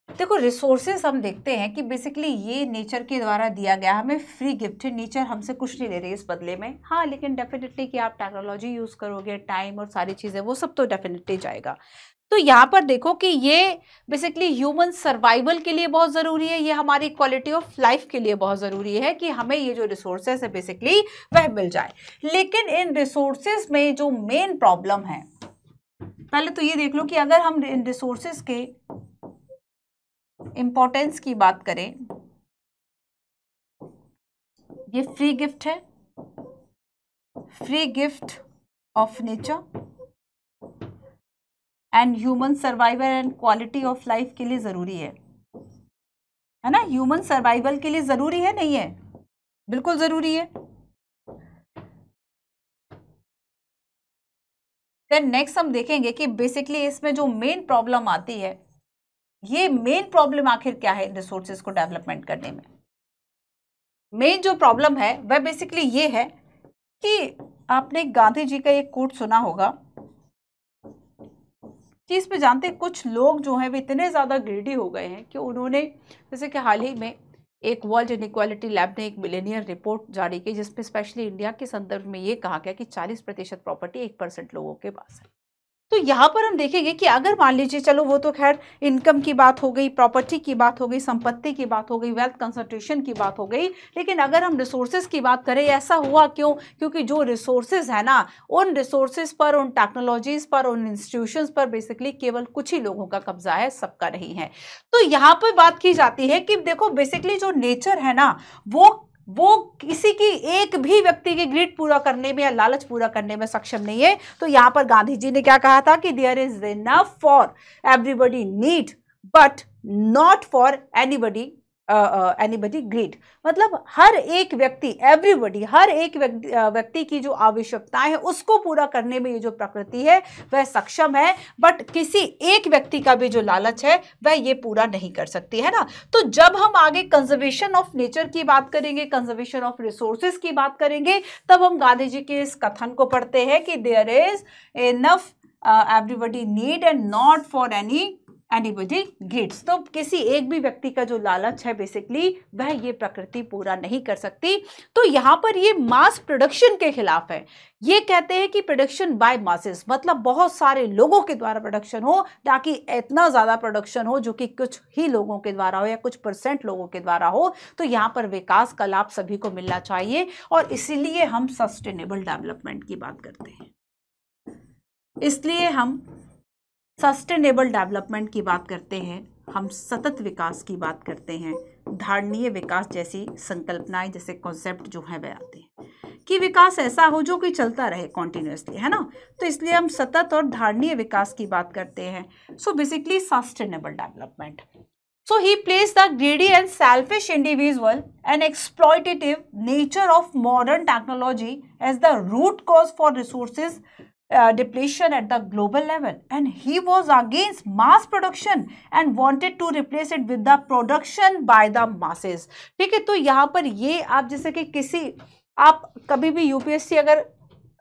देखो रिसोर्सेज हम देखते हैं कि बेसिकली ये नेचर के द्वारा दिया गया, हमें फ्री गिफ्ट है, नेचर हमसे कुछ नहीं ले रही इस बदले में। हाँ लेकिन डेफिनेटली कि आप टेक्नोलॉजी यूज करोगे, टाइम और सारी चीजें, वो सब तो डेफिनेटली जाएगा। तो यहाँ पर देखो कि ये बेसिकली ह्यूमन सर्वाइवल के लिए बहुत ज़रूरी है, ये हमारी क्वालिटी ऑफ लाइफ के लिए बहुत ज़रूरी है कि हमें ये जो रिसोर्सेज है बेसिकली वह मिल जाए। लेकिन इन रिसोर्सेज में जो मेन प्रॉब्लम है, पहले तो ये देख लो कि अगर हम इन रिसोर्सेज के इंपॉर्टेंस की बात करें, ये फ्री गिफ्ट है, free gift of nature and human survival and quality of life के लिए जरूरी है ना, ह्यूमन सर्वाइवल के लिए जरूरी है, नहीं है, बिल्कुल जरूरी है। देन नेक्स्ट हम देखेंगे कि बेसिकली इसमें जो मेन प्रॉब्लम आती है, ये मेन प्रॉब्लम आखिर क्या है रिसोर्सेज को डेवलपमेंट करने में। मेन जो प्रॉब्लम है वह बेसिकली ये है कि आपने गांधी जी का एक कोट सुना होगा कि इस पे जानते हैं कुछ लोग जो हैं वे इतने ज़्यादा ग्रीडी हो गए हैं कि उन्होंने, जैसे कि हाल ही में एक वर्ल्ड इनइक्वालिटी लैब ने एक मिलेनियर रिपोर्ट जारी की जिसमें स्पेशली इंडिया के संदर्भ में ये कहा गया कि 40% प्रॉपर्टी 1% लोगों के पास है। तो यहाँ पर हम देखेंगे कि अगर मान लीजिए, चलो वो तो खैर इनकम की बात हो गई, प्रॉपर्टी की बात हो गई, संपत्ति की बात हो गई, वेल्थ कंसंट्रेशन की बात हो गई, लेकिन अगर हम रिसोर्सेज की बात करें, ऐसा हुआ क्यों? क्योंकि जो रिसोर्सेज है ना, उन रिसोर्सेज पर, उन टेक्नोलॉजीज पर, उन इंस्टीट्यूशंस पर बेसिकली केवल कुछ ही लोगों का कब्जा है, सबका नहीं है। तो यहाँ पर बात की जाती है कि देखो बेसिकली जो नेचर है ना, वो किसी की एक भी व्यक्ति की ग्रीड पूरा करने में या लालच पूरा करने में सक्षम नहीं है। तो यहां पर गांधी जी ने क्या कहा था कि there is enough for everybody need but not for anybody greed. मतलब हर एक व्यक्ति, एवरीबडी, हर एक व्यक्ति की जो आवश्यकताएं हैं उसको पूरा करने में ये जो प्रकृति है वह सक्षम है, बट किसी एक व्यक्ति का भी जो लालच है वह ये पूरा नहीं कर सकती, है ना। तो जब हम आगे कंजर्वेशन ऑफ नेचर की बात करेंगे, कंजर्वेशन ऑफ रिसोर्सेज की बात करेंगे, तब हम गांधी जी के इस कथन को पढ़ते हैं कि there is enough everybody need and not for anybody greeds. तो किसी एक भी व्यक्ति का जो लालच है बेसिकली वह ये प्रकृति पूरा नहीं कर सकती। तो यहाँ पर ये मास प्रोडक्शन के खिलाफ है। ये कहते हैं कि प्रोडक्शन बाय मासेस, मतलब बहुत सारे लोगों के द्वारा प्रोडक्शन हो, ताकि इतना ज्यादा प्रोडक्शन हो जो कि कुछ ही लोगों के द्वारा हो या कुछ % लोगों के द्वारा हो। तो यहाँ पर विकास का लाभ सभी को मिलना चाहिए और इसीलिए हम सस्टेनेबल डेवलपमेंट की बात करते हैं, इसलिए हम सस्टेनेबल डेवलपमेंट की बात करते हैं, हम सतत विकास की बात करते हैं, धारणीय विकास जैसी संकल्पनाएं, जैसे कॉन्सेप्ट जो है वह आते हैं। कि विकास ऐसा हो जो कि चलता रहे कॉन्टिन्यूसली, है ना। तो इसलिए हम सतत और धारणीय विकास की बात करते हैं। So basically sustainable development. So he placed the greedy and selfish individual and exploitative nature of modern technology as the root cause for resources depletion at the global level, and he was against mass production and wanted to replace it with the production by the masses। ठीक है, तो यहाँ पर ये आप जैसे कि किसी आप कभी भी यूपीएससी अगर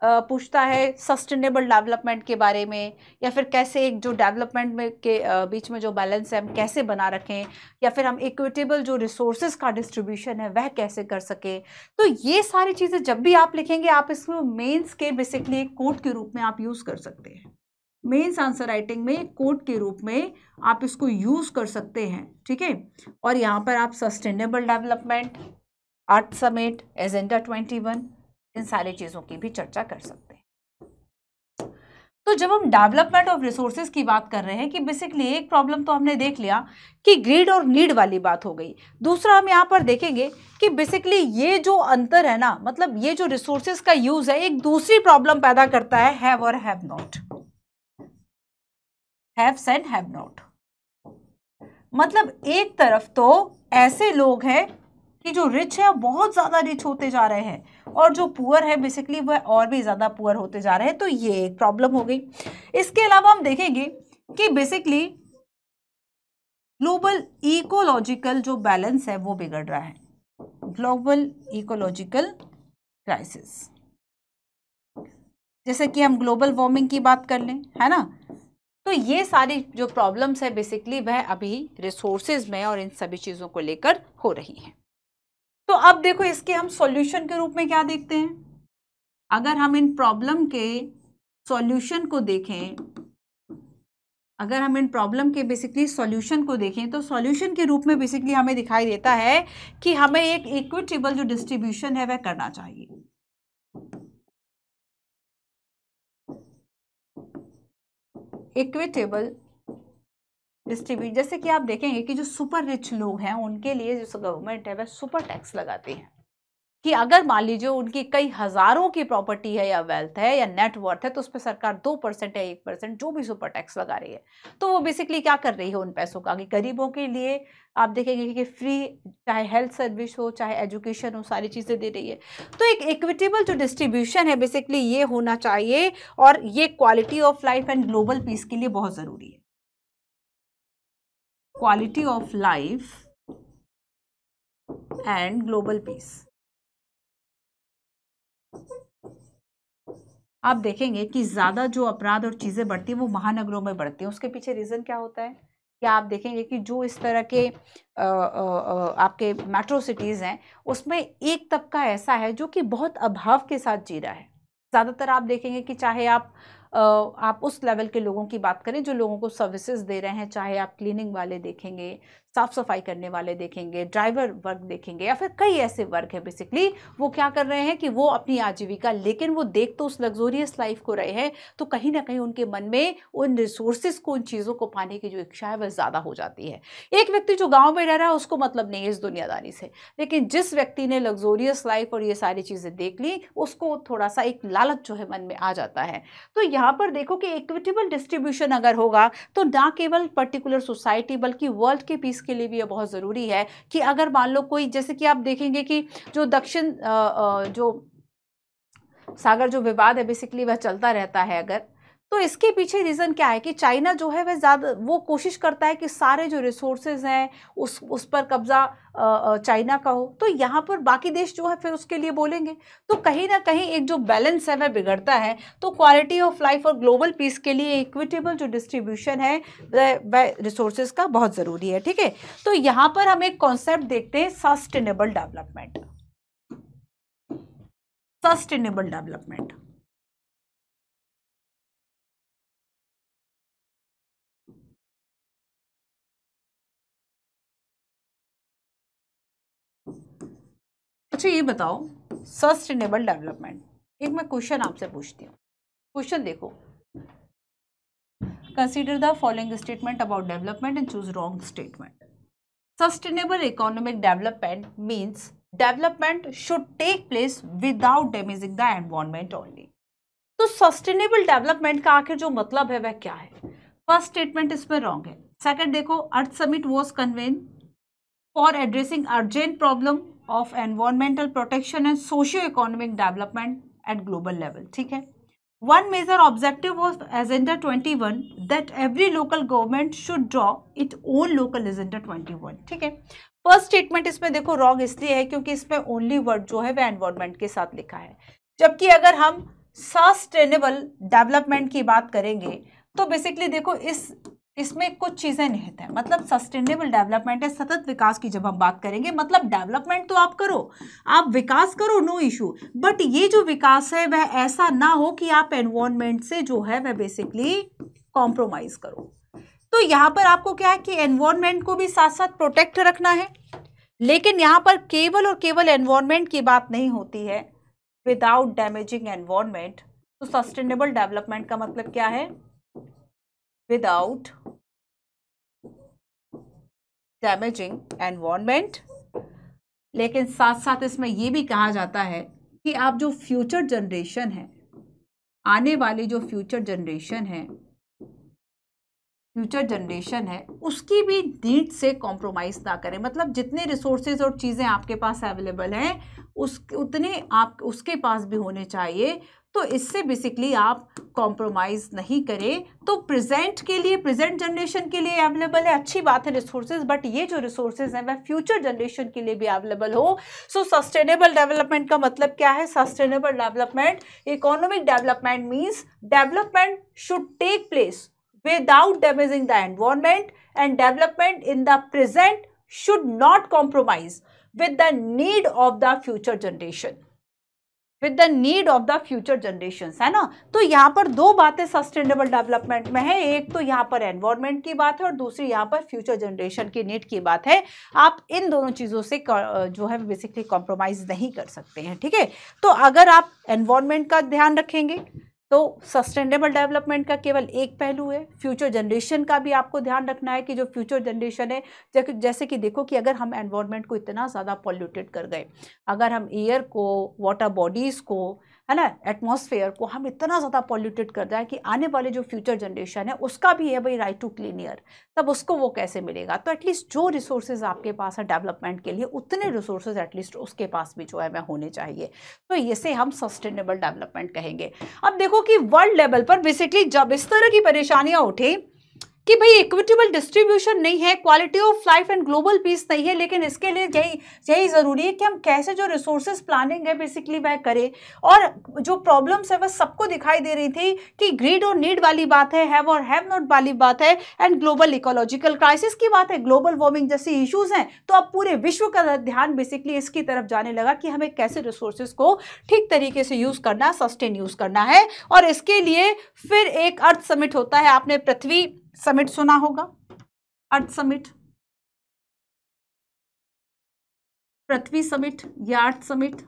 पूछता है सस्टेनेबल डेवलपमेंट के बारे में, या फिर कैसे एक जो डेवलपमेंट में के बीच में जो बैलेंस है हम कैसे बना रखें, या फिर हम इक्विटेबल जो रिसोर्सेज का डिस्ट्रीब्यूशन है वह कैसे कर सके, तो ये सारी चीज़ें जब भी आप लिखेंगे आप इसको मेंस के बेसिकली एक कोट के रूप में आप यूज़ कर सकते हैं। मेंस आंसर राइटिंग में कोट के रूप में आप इसको यूज़ कर सकते हैं, ठीक है। और यहाँ पर आप sustainable development, earth summit, agenda 21, इन सारी चीज़ों की भी चर्चा कर सकते हैं। तो जब हम डेवलपमेंट ऑफ रिसोर्सेज की बात कर रहे हैं कि बेसिकली एक प्रॉब्लम तो हमने देख लिया कि ग्रीड और नीड वाली बात हो गई। दूसरा हम यहाँ पर देखेंगे कि बेसिकली ये जो अंतर है ना, मतलब ये जो रिसोर्सेज का यूज है एक दूसरी प्रॉब्लम पैदा करता है, हैव और have not, haves and have not. मतलब एक तरफ तो ऐसे लोग हैं कि जो रिच है बहुत ज्यादा रिच होते जा रहे हैं, और जो पुअर है बेसिकली वह और भी ज्यादा पुअर होते जा रहे हैं, तो ये एक प्रॉब्लम हो गई। इसके अलावा हम देखेंगे कि बेसिकली ग्लोबल इकोलॉजिकल जो बैलेंस है वो बिगड़ रहा है, ग्लोबल इकोलॉजिकल क्राइसिस। जैसे कि हम ग्लोबल वार्मिंग की बात कर लें, है ना, तो ये सारी जो प्रॉब्लम्स है बेसिकली वह अभी रिसोर्सेज में और इन सभी चीजों को लेकर हो रही हैं। तो अब देखो इसके हम सॉल्यूशन के रूप में क्या देखते हैं। अगर हम इन प्रॉब्लम के सॉल्यूशन को देखें, अगर हम इन प्रॉब्लम के बेसिकली सॉल्यूशन को देखें, तो सॉल्यूशन के रूप में बेसिकली हमें दिखाई देता है कि हमें एक इक्विटेबल जो डिस्ट्रीब्यूशन है वह करना चाहिए। इक्विटेबल डिस्ट्रीब्यूट, जैसे कि आप देखेंगे कि जो सुपर रिच लोग हैं उनके लिए जो गवर्नमेंट है वह सुपर टैक्स लगाती है, कि अगर मान लीजिए उनकी कई हजारों की प्रॉपर्टी है या वेल्थ है या नेटवर्थ है, तो उस पर सरकार 2% या 1% जो भी सुपर टैक्स लगा रही है, तो वो बेसिकली क्या कर रही है उन पैसों का, कि गरीबों के लिए आप देखेंगे कि फ्री चाहे हेल्थ सर्विस हो चाहे एजुकेशन हो सारी चीज़ें दे रही है। तो एक इक्विटेबल जो डिस्ट्रीब्यूशन है बेसिकली ये होना चाहिए, और ये quality of life and global piece के लिए बहुत ज़रूरी है। Quality of life and global piece. आप देखेंगे कि ज़्यादा जो अपराध और चीज़ें बढ़ती हैं वो महानगरों में बढ़ती हैं। उसके पीछे रीज़न क्या होता है, कि आप देखेंगे कि जो इस तरह के आपके मेट्रो सिटीज़ हैं उसमें एक तबका ऐसा है जो कि बहुत अभाव के साथ जी रहा है। ज़्यादातर आप देखेंगे कि चाहे आप उस लेवल के लोगों की बात करें जो लोगों को सर्विसेज दे रहे हैं, चाहे आप क्लीनिंग वाले देखेंगे, साफ सफाई करने वाले देखेंगे, ड्राइवर वर्ग देखेंगे, या फिर कई ऐसे वर्ग हैं बेसिकली वो क्या कर रहे हैं कि वो अपनी आजीविका, लेकिन वो देख तो उस लग्जोरियस लाइफ को रहे हैं, तो कहीं ना कहीं उनके मन में उन रिसोर्सेज को, उन चीज़ों को पाने की जो इच्छा है वह ज़्यादा हो जाती है। एक व्यक्ति जो गाँव में रह रहा है उसको मतलब नहीं है इस दुनियादारी से, लेकिन जिस व्यक्ति ने लग्जोरियस लाइफ और ये सारी चीज़ें देख ली उसको थोड़ा सा एक लालच जो है मन में आ जाता है। तो यहाँ पर देखो कि इक्विटेबल डिस्ट्रीब्यूशन अगर होगा तो ना केवल पर्टिकुलर सोसाइटी बल्कि वर्ल्ड के पीस के लिए भी ये बहुत ज़रूरी है, कि अगर मान लो कोई, जैसे कि आप देखेंगे कि जो दक्षिण जो सागर जो विवाद है बेसिकली वह चलता रहता है, अगर तो इसके पीछे रीज़न क्या है कि चाइना जो है वह ज़्यादा वो कोशिश करता है कि सारे जो रिसोर्सेज हैं उस पर कब्जा चाइना का हो, तो यहाँ पर बाकी देश जो है फिर उसके लिए बोलेंगे, तो कहीं ना कहीं एक जो बैलेंस है वह बिगड़ता है। तो क्वालिटी ऑफ लाइफ और ग्लोबल पीस के लिए इक्विटेबल जो डिस्ट्रीब्यूशन है वह रिसोर्सेज का बहुत ज़रूरी है, ठीक है। तो यहाँ पर हम एक कॉन्सेप्ट देखते हैं, सस्टेनेबल डेवलपमेंट। सस्टेनेबल डेवलपमेंट अच्छा ये बताओ, सस्टेनेबल डेवलपमेंट, एक मैं क्वेश्चन आपसे पूछती हूँ। क्वेश्चन देखो, consider the following statement about development and choose wrong statement. Sustainable economic development means development should take place without damaging the environment only. तो सस्टेनेबल डेवलपमेंट का आखिर जो मतलब है वह क्या है? फर्स्ट स्टेटमेंट इसमें रॉन्ग है। सेकंड देखो, earth summit was convene for addressing urgent problem of environmental protection and socio economic development at global level. ठीक है, one major objective of agenda 21 that every local government should draw it own local agenda 21। ठीक है, फर्स्ट स्टेटमेंट इसमें देखो रॉन्ग इसलिए है क्योंकि इसमें ओनली वर्ड जो है वह एनवायरमेंट के साथ लिखा है, जबकि अगर हम सस्टेनेबल डेवलपमेंट की बात करेंगे तो बेसिकली देखो इसमें कुछ चीजें निहित हैं। मतलब सस्टेनेबल डेवलपमेंट है सतत विकास की जब हम बात करेंगे, मतलब डेवलपमेंट तो आप करो, आप विकास करो, नो इशू, बट ये जो विकास है वह ऐसा ना हो कि आप एनवायरनमेंट से जो है वह बेसिकली कॉम्प्रोमाइज करो। तो यहाँ पर आपको क्या है कि एनवायरनमेंट को भी साथ साथ प्रोटेक्ट रखना है, लेकिन यहाँ पर केवल और केवल एनवायरनमेंट की बात नहीं होती है विदाउट डैमेजिंग एनवायरनमेंट। तो सस्टेनेबल डेवलपमेंट का मतलब क्या है? Without damaging environment. लेकिन साथ साथ इसमें यह भी कहा जाता है कि आप जो फ्यूचर जनरेशन है, आने वाली जो फ्यूचर जनरेशन है उसकी भी नीड से कॉम्प्रोमाइज ना करें। मतलब जितने रिसोर्सेज और चीज़ें आपके पास अवेलेबल हैं उतने आप उसके पास भी होने चाहिए। तो इससे बेसिकली आप कॉम्प्रोमाइज नहीं करें। तो प्रेजेंट के लिए, प्रेजेंट जनरेशन के लिए अवेलेबल है, अच्छी बात है रिसोर्सेज, बट ये जो रिसोर्सेज हैं वह फ्यूचर जनरेशन के लिए भी अवेलेबल हो। सो सस्टेनेबल डेवलपमेंट का मतलब क्या है? Sustainable development, economic development means development should take place without damaging the environment, and development in the present should not compromise with the need of the future generation, with the need of the future generations, है ना। तो यहाँ पर दो बातें सस्टेनेबल डेवलपमेंट में है, एक तो यहाँ पर एनवायरनमेंट की बात है और दूसरी यहाँ पर फ्यूचर जनरेशन की नीड की बात है। आप इन दोनों चीज़ों से जो है बेसिकली कॉम्प्रोमाइज नहीं कर सकते हैं। ठीक है, तो अगर आप एनवायरनमेंट का ध्यान रखेंगे तो सस्टेनेबल डेवलपमेंट का केवल एक पहलू है, फ्यूचर जनरेशन का भी आपको ध्यान रखना है कि जो फ्यूचर जनरेशन है, जैसे कि देखो कि अगर हम एनवायरनमेंट को इतना ज़्यादा पॉल्यूटेड कर गए, अगर हम एयर को, वाटर बॉडीज़ को, है ना, एटमॉस्फेयर को हम इतना ज़्यादा पॉल्यूटेड कर जाए कि आने वाले जो फ्यूचर जनरेशन है उसका भी है भाई राइट टू क्लीन एयर, तब उसको वो कैसे मिलेगा? तो एटलीस्ट जो रिसोर्सेज आपके पास है डेवलपमेंट के लिए उतने रिसोर्सेज एटलीस्ट उसके पास भी जो है वह होने चाहिए। तो इसे हम सस्टेनेबल डेवलपमेंट कहेंगे। अब देखो कि वर्ल्ड लेवल पर बेसिकली जब इस तरह की परेशानियां उठी कि भाई इक्विटेबल डिस्ट्रीब्यूशन नहीं है, quality of life and global piece नहीं है, लेकिन इसके लिए यही ज़रूरी है कि हम कैसे जो रिसोर्सेज प्लानिंग है बेसिकली वह करें। और जो प्रॉब्लम्स है वह सबको दिखाई दे रही थी कि ग्रीड और नीड वाली बात है, हैव और हैव नॉट वाली बात है, एंड ग्लोबल इकोलॉजिकल क्राइसिस की बात है, ग्लोबल वार्मिंग जैसी इश्यूज हैं। तो अब पूरे विश्व का ध्यान बेसिकली इसकी तरफ जाने लगा कि हमें कैसे रिसोर्सेज को ठीक तरीके से यूज़ करना है, सस्टेन यूज़ करना है। और इसके लिए फिर एक अर्थ समिट होता है, आपने पृथ्वी समिट सुना होगा, अर्थ समिट, पृथ्वी समिट या अर्थ समिट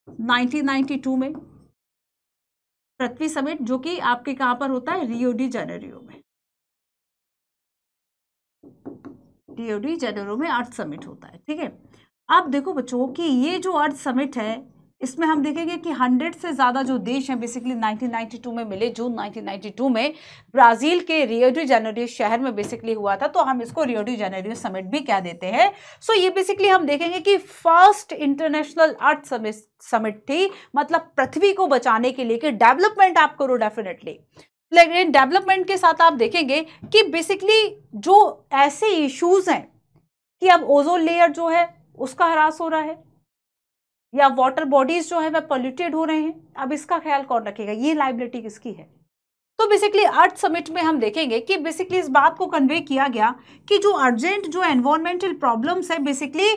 1992 में, पृथ्वी समिट जो कि आपके कहां पर होता है? रियो डी जेनेरियो में, रियो डी जेनेरियो में अर्थ समिट होता है। ठीक है, अब देखो बच्चों कि ये जो अर्थ समिट है इसमें हम देखेंगे कि 100 से ज़्यादा जो देश हैं बेसिकली 1992 में मिले। जून 1992 में ब्राज़ील के रियो डी जेनेरियो शहर में बेसिकली हुआ था, तो हम इसको रियो डी जेनेरियो समिट भी कह देते हैं। सो ये बेसिकली हम देखेंगे कि फर्स्ट इंटरनेशनल अर्थ समिट थी, मतलब पृथ्वी को बचाने के लिए कि डेवलपमेंट आप करो डेफिनेटली, लेकिन डेवलपमेंट के साथ आप देखेंगे कि बेसिकली जो ऐसे इश्यूज हैं कि अब ओजोन लेयर जो है उसका ह्रास हो रहा है या वाटर बॉडीज जो है वह पॉल्यूटेड हो रहे हैं, अब इसका ख्याल कौन रखेगा? ये लाइबिलिटी किसकी है? तो बेसिकली अर्थ समिट में हम देखेंगे कि बेसिकली इस बात को कन्वे किया गया कि जो अर्जेंट जो एनवायरमेंटल प्रॉब्लम्स है बेसिकली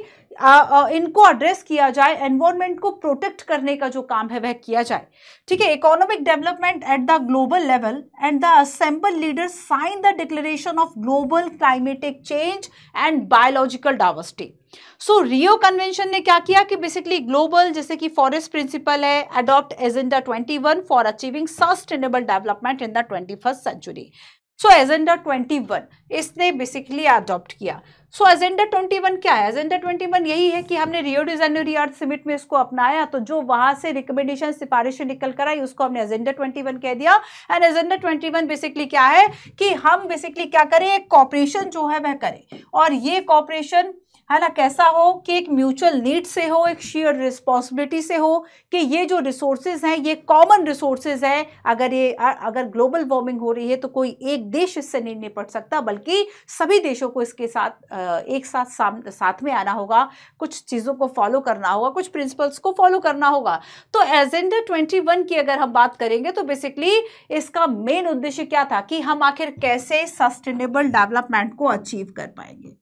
इनको एड्रेस किया जाए, एनवायरमेंट को प्रोटेक्ट करने का जो काम है वह किया जाए। ठीक है, economic development at the global level and the assemble leaders sign the declaration of global climatic change and biological diversity. So Rio convention ने क्या किया कि बेसिकली ग्लोबल, जैसे कि फॉरेस्ट प्रिंसिपल है, adopt agenda 21 for achieving sustainable development in the 21st century. So agenda 21 इसने बेसिकली अडॉप्ट किया। सो एजेंडा 21 क्या है? एजेंडा 21 यही है कि हमने रियो डी जेनेरो अर्थ समिट में इसको अपनाया, तो जो वहां से रिकमेंडेशन सिफारिशें निकल कर आई उसको हमने एजेंडा 21 कह दिया। एंड एजेंडा 21 बेसिकली क्या है कि हम बेसिकली क्या करें, एक कॉपरेशन जो है वह करें, और ये कॉपरेशन है ना कैसा हो कि एक म्यूचुअल नीड से हो, एक शेयर रिस्पॉन्सिबिलिटी से हो, कि ये जो रिसोर्सेज हैं ये कॉमन रिसोर्सेज हैं। अगर ग्लोबल वार्मिंग हो रही है तो कोई एक देश इससे नहीं निपट सकता, बल्कि सभी देशों को इसके साथ एक साथ में आना होगा, कुछ चीज़ों को फॉलो करना होगा, कुछ प्रिंसिपल्स को फॉलो करना होगा। तो एजेंडा 21 की अगर हम बात करेंगे तो बेसिकली इसका मेन उद्देश्य क्या था कि हम आखिर कैसे सस्टेनेबल डेवलपमेंट को अचीव कर पाएंगे।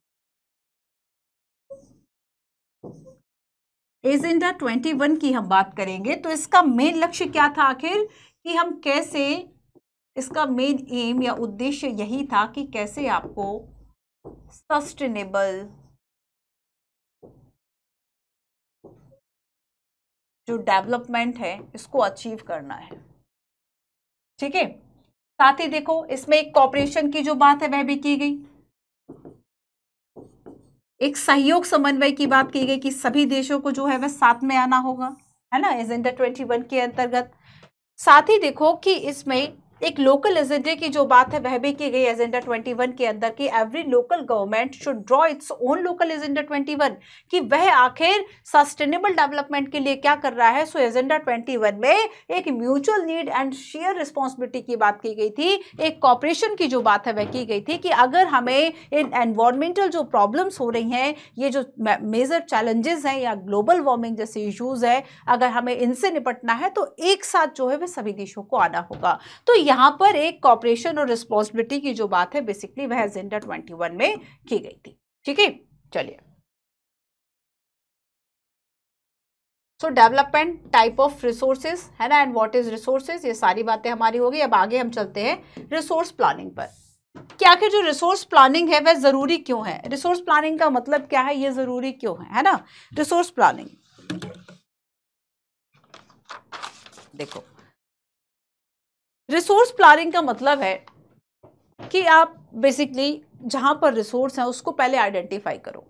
एजेंडा 21 की हम बात करेंगे तो इसका मेन लक्ष्य क्या था आखिर, कि हम कैसे, इसका मेन एम या उद्देश्य यही था कि कैसे आपको सस्टेनेबल जो डेवलपमेंट है इसको अचीव करना है। ठीक है, साथ ही देखो इसमें एक कॉपरेशन की जो बात है वह भी की गई, एक सहयोग समन्वय की बात की गई कि सभी देशों को जो है वह साथ में आना होगा, है ना, एजेंडा 21 के अंतर्गत। साथ ही देखो कि इसमें एक लोकल एजेंडे की जो बात है वह भी की गई एजेंडा 21 के अंदर, कि every local government should draw its own local agenda 21, कि वह आखिर सस्टेनेबल डेवलपमेंट के लिए क्या कर रहा है। सो एजेंडा 21 में एक mutual need and share responsibility की बात की गई थी, एक कॉपरेशन की जो बात है वह की गई थी, कि अगर हमें इन एनवायरमेंटल जो प्रॉब्लम्स हो रही हैं, ये जो मेजर चैलेंजेस हैं या ग्लोबल वार्मिंग जैसे इश्यूज है, अगर हमें इनसे निपटना है तो एक साथ जो है वह सभी देशों को आना होगा। तो यहां पर एक कॉपरेशन और रिस्पॉन्सिबिलिटी की जो बात है बेसिकली वह एजेंडा 21 में की गई थी। ठीक है, चलिए। सो डेवलपमेंट, टाइप ऑफ रिसोर्सेज, है ना, एंड व्हाट इज रिसोर्सेज, ये सारी बातें हमारी होगी। अब आगे हम चलते हैं रिसोर्स प्लानिंग पर, कि आखिर जो रिसोर्स प्लानिंग है वह जरूरी क्यों है, रिसोर्स प्लानिंग का मतलब क्या है, ये जरूरी क्यों है ना। रिसोर्स प्लानिंग देखो, रिसोर्स प्लानिंग का मतलब है कि आप बेसिकली जहां पर रिसोर्स हैं उसको पहले आइडेंटिफाई करो,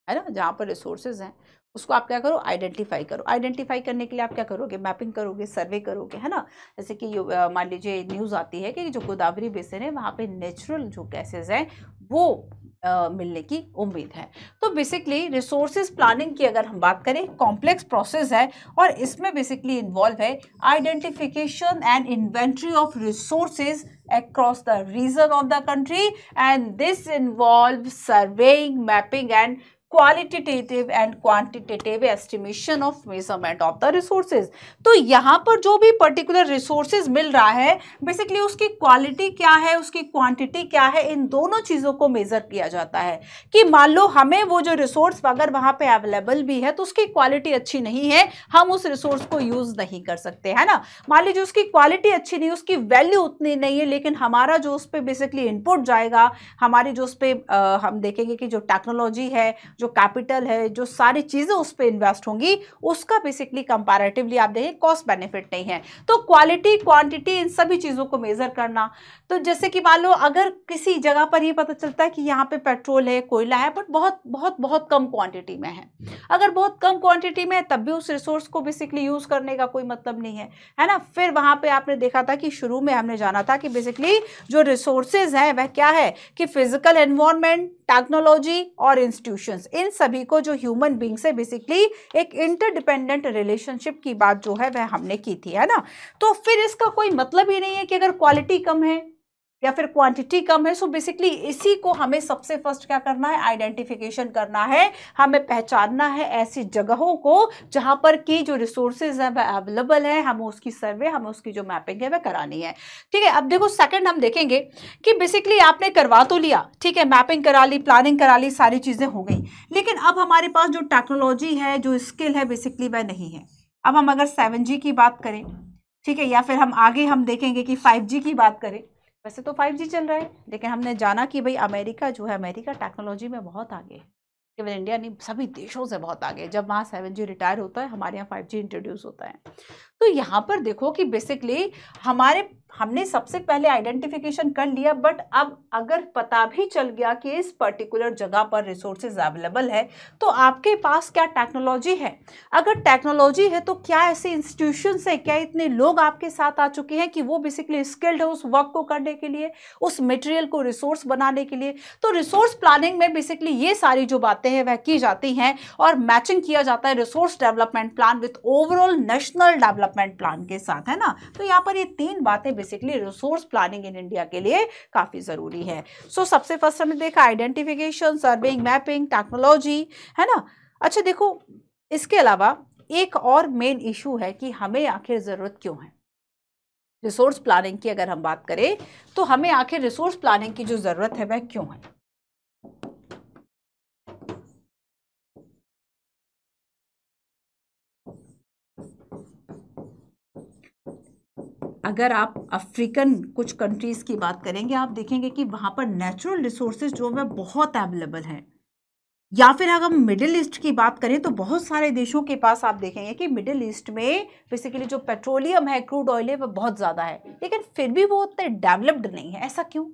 है ना, जहां पर रिसोर्सेज हैं उसको आप क्या करो, आइडेंटिफाई करो। आइडेंटिफाई करने के लिए आप क्या करोगे, मैपिंग करोगे, सर्वे करोगे, है ना। जैसे कि मान लीजिए न्यूज़ आती है कि जो गोदावरी बेसिन है वहाँ पे नेचुरल जो गैसेज हैं वो मिलने की उम्मीद है। तो बेसिकली रिसोर्सेज प्लानिंग की अगर हम बात करें, कॉम्प्लेक्स प्रोसेस है, और इसमें बेसिकली इन्वॉल्व है identification and inventory of resources across the region of the country, and this involves surveying, mapping and qualitative and quantitative estimation of measurement of the resources। तो यहाँ पर जो भी पर्टिकुलर रिसोर्सेज मिल रहा है बेसिकली उसकी क्वालिटी क्या है, उसकी क्वांटिटी क्या है, इन दोनों चीज़ों को मेजर किया जाता है। कि मान लो हमें वो जो रिसोर्स अगर वहाँ पे अवेलेबल भी है तो उसकी क्वालिटी अच्छी नहीं है, हम उस रिसोर्स को यूज़ नहीं कर सकते, है ना। मान लीजिए उसकी क्वालिटी अच्छी नहीं, उसकी वैल्यू उतनी नहीं है, लेकिन हमारा जो उस पर बेसिकली इनपुट जाएगा, हमारी जो उस पर हम देखेंगे कि जो टेक्नोलॉजी है, जो कैपिटल है, जो सारी चीजें उस पर इन्वेस्ट होंगी, उसका बेसिकली कंपैरेटिवली आप देखें कॉस्ट बेनिफिट नहीं है। तो क्वालिटी, क्वांटिटी, इन सभी चीजों को मेजर करना। तो जैसे कि मान लो अगर किसी जगह पर ये पता चलता है कि यहाँ पे पेट्रोल है, कोयला है, बट बहुत बहुत बहुत कम क्वांटिटी में है, अगर बहुत कम क्वांटिटी में है तब भी उस रिसोर्स को बेसिकली यूज करने का कोई मतलब नहीं है ना। फिर वहां पे आपने देखा था कि शुरू में हमने जाना था कि बेसिकली जो रिसोर्सेज हैं वह क्या है, कि फिजिकल एनवायरनमेंट, टेक्नोलॉजी और इंस्टीट्यूशंस, इन सभी को जो ह्यूमन बींग से बेसिकली एक इंटरडिपेंडेंट रिलेशनशिप की बात जो है वह हमने की थी, है ना। तो फिर इसका कोई मतलब ही नहीं है कि अगर क्वालिटी कम है या फिर क्वांटिटी कम है, सो बेसिकली इसी को हमें सबसे फर्स्ट क्या करना है, आइडेंटिफिकेशन करना है, हमें पहचानना है ऐसी जगहों को जहां पर की जो रिसोर्सेज है वह अवेलेबल है, हमें उसकी सर्वे, हमें उसकी जो मैपिंग है वह करानी है। ठीक है, अब देखो सेकंड हम देखेंगे कि बेसिकली आपने करवा तो लिया, ठीक है, मैपिंग करा ली, प्लानिंग करा ली, सारी चीजें हो गई, लेकिन अब हमारे पास जो टेक्नोलॉजी है, जो स्किल है बेसिकली वह नहीं है। अब हम अगर 7G की बात करें, ठीक है, या फिर हम आगे हम देखेंगे कि 5G की बात करें, वैसे तो 5G चल रहा है, लेकिन हमने जाना कि भाई अमेरिका जो है, अमेरिका टेक्नोलॉजी में बहुत आगे है, केवल इंडिया नहीं, सभी देशों से बहुत आगे। जब वहाँ 7G रिटायर होता है, हमारे यहाँ 5G इंट्रोड्यूस होता है। तो यहाँ पर देखो कि बेसिकली हमने सबसे पहले आइडेंटिफिकेशन कर लिया, बट अब अगर पता भी चल गया कि इस पर्टिकुलर जगह पर रिसोर्सेज अवेलेबल है, तो आपके पास क्या टेक्नोलॉजी है? अगर टेक्नोलॉजी है तो क्या ऐसे इंस्टीट्यूशंस है, क्या इतने लोग आपके साथ आ चुके हैं कि वो बेसिकली स्किल्ड है उस वर्क को करने के लिए, उस मटेरियल को रिसोर्स बनाने के लिए? तो रिसोर्स प्लानिंग में बेसिकली ये सारी जो बातें हैं वह की जाती हैं और मैचिंग किया जाता है resource development plan with overall national development plan के साथ, है ना। तो यहाँ पर ये 3 बातें basically resource planning in India के लिए काफी जरूरी है। सो सबसे फर्स्ट हमने देखा आइडेंटिफिकेशन, सर्वेइंग, मैपिंग, टेक्नोलॉजी, है ना। अच्छा देखो, इसके अलावा एक और मेन इशू है कि हमें आखिर जरूरत क्यों है रिसोर्स प्लानिंग की। अगर हम बात करें तो हमें आखिर रिसोर्स प्लानिंग की जो जरूरत है वह क्यों है? अगर आप अफ्रीकन कुछ कंट्रीज की बात करेंगे, आप देखेंगे कि वहां पर नेचुरल रिसोर्सेज जो है बहुत अवेलेबल हैं। या फिर अगर हम मिडिल ईस्ट की बात करें तो बहुत सारे देशों के पास आप देखेंगे कि मिडिल ईस्ट में बेसिकली जो पेट्रोलियम है, क्रूड ऑयल है, वह बहुत ज्यादा है, लेकिन फिर भी वो उतने डेवलप्ड नहीं है। ऐसा क्यों?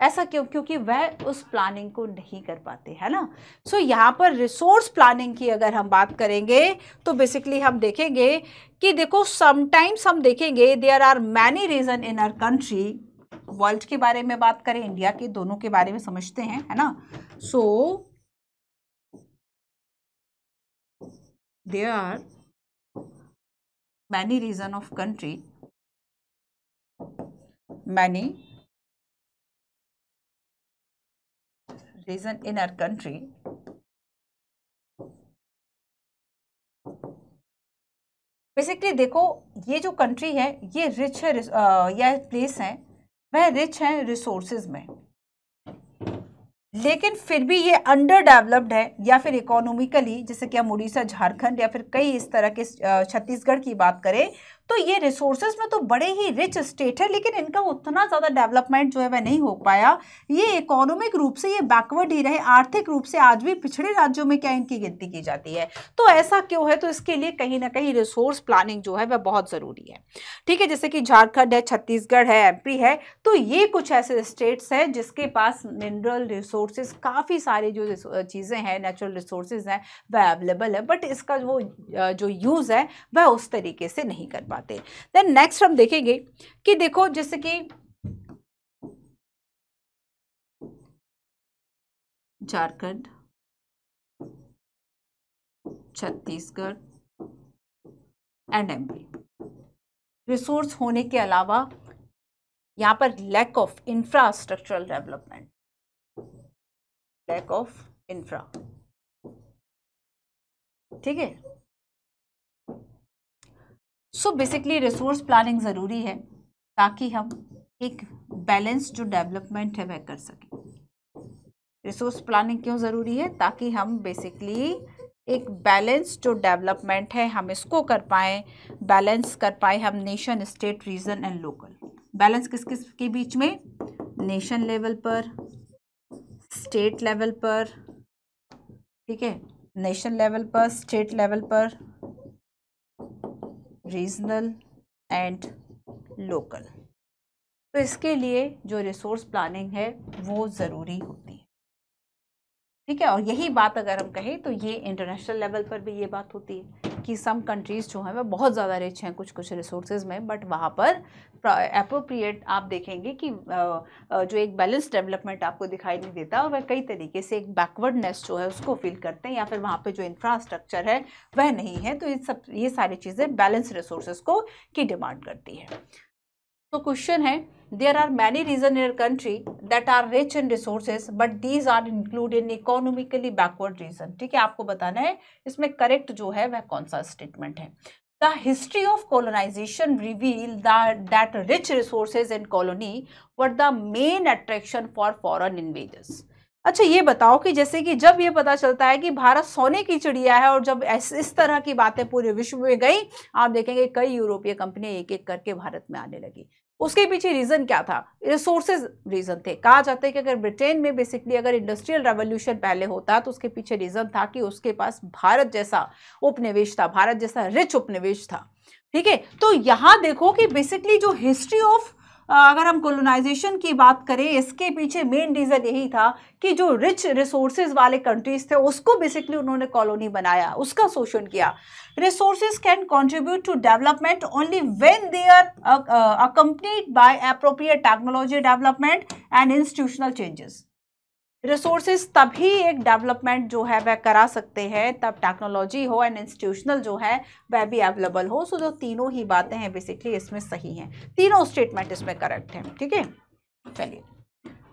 ऐसा क्यों? क्योंकि वह उस प्लानिंग को नहीं कर पाते, है ना। सो यहाँ पर रिसोर्स प्लानिंग की अगर हम बात करेंगे तो बेसिकली हम देखेंगे कि देखो समटाइम्स हम देखेंगे there are many region in our country. World के बारे में बात करें, इंडिया के, दोनों के बारे में समझते हैं, है ना। So there are many region of country, many region in our country basically देखो, ये जो कंट्री है ये रिच है, यह प्लेस है वह रिच है रिसोर्सेज में, लेकिन फिर भी ये अंडर डेवलप्ड है या फिर इकोनॉमिकली, जैसे कि हम उड़ीसा, झारखंड या फिर कई इस तरह के छत्तीसगढ़ की बात करें तो ये रिसोर्सेज में तो बड़े ही रिच स्टेट है, लेकिन इनका उतना ज़्यादा डेवलपमेंट जो है वह नहीं हो पाया। ये इकोनॉमिक रूप से ये बैकवर्ड ही रहे, आर्थिक रूप से आज भी पिछड़े राज्यों में क्या इनकी गिनती की जाती है। तो ऐसा क्यों है? तो इसके लिए कहीं ना कहीं रिसोर्स प्लानिंग जो है वह बहुत ज़रूरी है। ठीक है, जैसे कि झारखंड है, छत्तीसगढ़ है, एमपी है, तो ये कुछ ऐसे स्टेट्स हैं जिसके पास मिनरल रिसोर्सेज, काफ़ी सारी जो चीज़ें हैं, नेचुरल रिसोर्सेज हैं, वह अवेलेबल है, बट इसका जो यूज़ है वह उस तरीके से नहीं कर पाते। देन नेक्स्ट हम देखेंगे कि देखो, जैसे कि Jharkhand, Chhattisgarh and MP, resource होने के अलावा यहां पर lack of infrastructural development, lack of infra. ठीक है, सो बेसिकली रिसोर्स प्लानिंग ज़रूरी है ताकि हम एक बैलेंस जो डेवलपमेंट है वह कर सकें। रिसोर्स प्लानिंग क्यों ज़रूरी है? ताकि हम बेसिकली एक बैलेंस जो डेवलपमेंट है हम इसको कर पाएँ, बैलेंस कर पाए हम nation, state, region and local. Balance किस किस के बीच में? नेशन लेवल पर, स्टेट लेवल पर, ठीक है, नेशन लेवल पर, स्टेट लेवल पर, रीजनल एंड लोकल। तो इसके लिए जो रिसोर्स प्लानिंग है वो ज़रूरी होती है। ठीक है, और यही बात अगर हम कहें तो ये इंटरनेशनल लेवल पर भी ये बात होती है कि सम कंट्रीज़ जो हैं वह बहुत ज़्यादा रिच हैं कुछ कुछ रिसोर्सेज में, बट वहाँ पर अप्रोप्रिएट आप देखेंगे कि जो एक बैलेंस डेवलपमेंट आपको दिखाई नहीं देता, वह कई तरीके से एक बैकवर्डनेस जो है उसको फील करते हैं, या फिर वहाँ पे जो इंफ्रास्ट्रक्चर है वह नहीं है। तो ये सारी चीज़ें बैलेंस रिसोर्सेज को की डिमांड करती है। तो क्वेश्चन है, there are many regions in your country that are rich in resources but these are included in economically backward region। ठीक है, आपको बताना है इसमें करेक्ट जो है वह कौन सा स्टेटमेंट है। The history of colonization reveal that rich resources in colony were the main attraction for foreign invaders। अच्छा ये बताओ कि जैसे कि जब ये पता चलता है कि भारत सोने की चिड़िया है और जब इस तरह की बातें पूरे विश्व में गई, आप देखेंगे कई यूरोपीय कंपनियां एक एक करके भारत में आने लगी। उसके पीछे रीजन क्या था? रिसोर्सेज रीजन थे। कहा जाता है कि अगर ब्रिटेन में बेसिकली अगर इंडस्ट्रियल रेवोल्यूशन पहले होता तो उसके पीछे रीजन था कि उसके पास भारत जैसा उपनिवेश था, भारत जैसा रिच उपनिवेश था। ठीक है। तो यहाँ देखो कि बेसिकली जो हिस्ट्री ऑफ अगर हम कोलोनाइजेशन की बात करें, इसके पीछे मेन रीजन यही था कि जो रिच रिसोर्सेज वाले कंट्रीज थे उसको बेसिकली उन्होंने कॉलोनी बनाया, उसका शोषण किया। Resources can contribute to development only when they are accompanied by appropriate technology development and institutional changes. Resources तभी एक डेवलपमेंट जो है वह करा सकते हैं तब टेक्नोलॉजी हो एंड इंस्टीट्यूशनल जो है वह भी अवेलेबल हो। सो जो तीनों ही बातें हैं बेसिकली इसमें सही हैं, तीनों स्टेटमेंट इसमें करेक्ट हैं। ठीक है, चलिए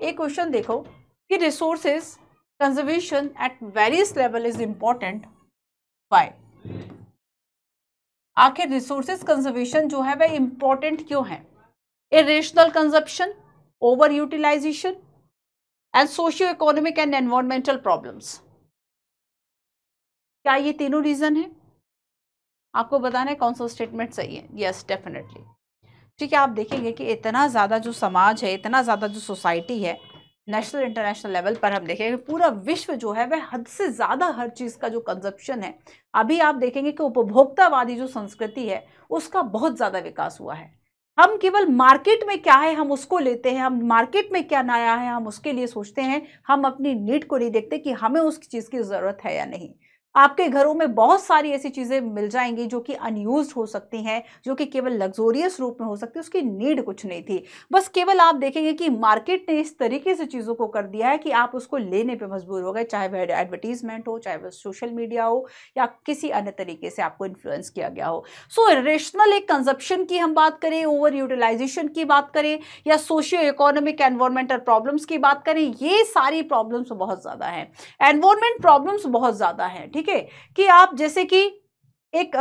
एक क्वेश्चन देखो कि resources conservation at various level is important, why? आखिर रिसोर्सेज कंजर्वेशन जो है वह इंपॉर्टेंट क्यों है? Irrational consumption, over utilization and socio economic and environmental problems. क्या ये तीनों रीजन है? आपको बताना है कौन सा स्टेटमेंट सही है। Yes, definitely. ठीक है, आप देखेंगे कि इतना ज़्यादा जो समाज है, इतना ज़्यादा जो सोसाइटी है, नेशनल इंटरनेशनल लेवल पर हम देखेंगे पूरा विश्व जो है वह हद से ज़्यादा हर चीज़ का जो कंजप्शन है, अभी आप देखेंगे कि उपभोक्तावादी जो संस्कृति है उसका बहुत ज़्यादा विकास हुआ है। हम केवल मार्केट में क्या है हम उसको लेते हैं, हम मार्केट में क्या नया है हम उसके लिए सोचते हैं, हम अपनी नीड को नहीं देखते कि हमें उस चीज़ की ज़रूरत है या नहीं। आपके घरों में बहुत सारी ऐसी चीज़ें मिल जाएंगी जो कि अनयूज्ड हो सकती हैं, जो कि केवल लग्जोरियस रूप में हो सकती है, उसकी नीड कुछ नहीं थी। बस केवल आप देखेंगे कि मार्केट ने इस तरीके से चीज़ों को कर दिया है कि आप उसको लेने पे मजबूर हो गए, चाहे वह एडवर्टीजमेंट हो, चाहे वह सोशल मीडिया हो या किसी अन्य तरीके से आपको इन्फ्लुएंस किया गया हो। सो रेशनल एक कंजप्शन की हम बात करें, ओवर यूटिलाइजेशन की बात करें या सोशियो इकोनॉमिक एनवायरमेंटल प्रॉब्लम्स की बात करें, ये सारी प्रॉब्लम्स बहुत ज़्यादा हैं। एनवायरमेंट प्रॉब्लम्स बहुत ज़्यादा हैं। ठीक है, कि आप जैसे कि एक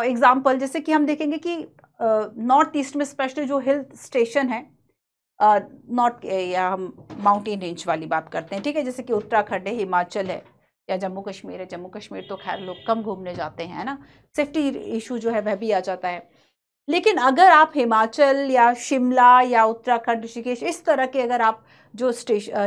एग्जांपल जैसे कि हम देखेंगे कि नॉर्थ ईस्ट में स्पेशली जो हिल स्टेशन है, नॉर्थ या हम माउंटेन रेंज वाली बात करते हैं, ठीक है, जैसे कि उत्तराखंड है, हिमाचल है या जम्मू कश्मीर है। जम्मू कश्मीर तो खैर लोग कम घूमने जाते हैं, है ना, सेफ्टी इशू जो है वह भी आ जाता है। लेकिन अगर आप हिमाचल या शिमला या उत्तराखंड, ऋषिकेश, इस तरह के अगर आप जो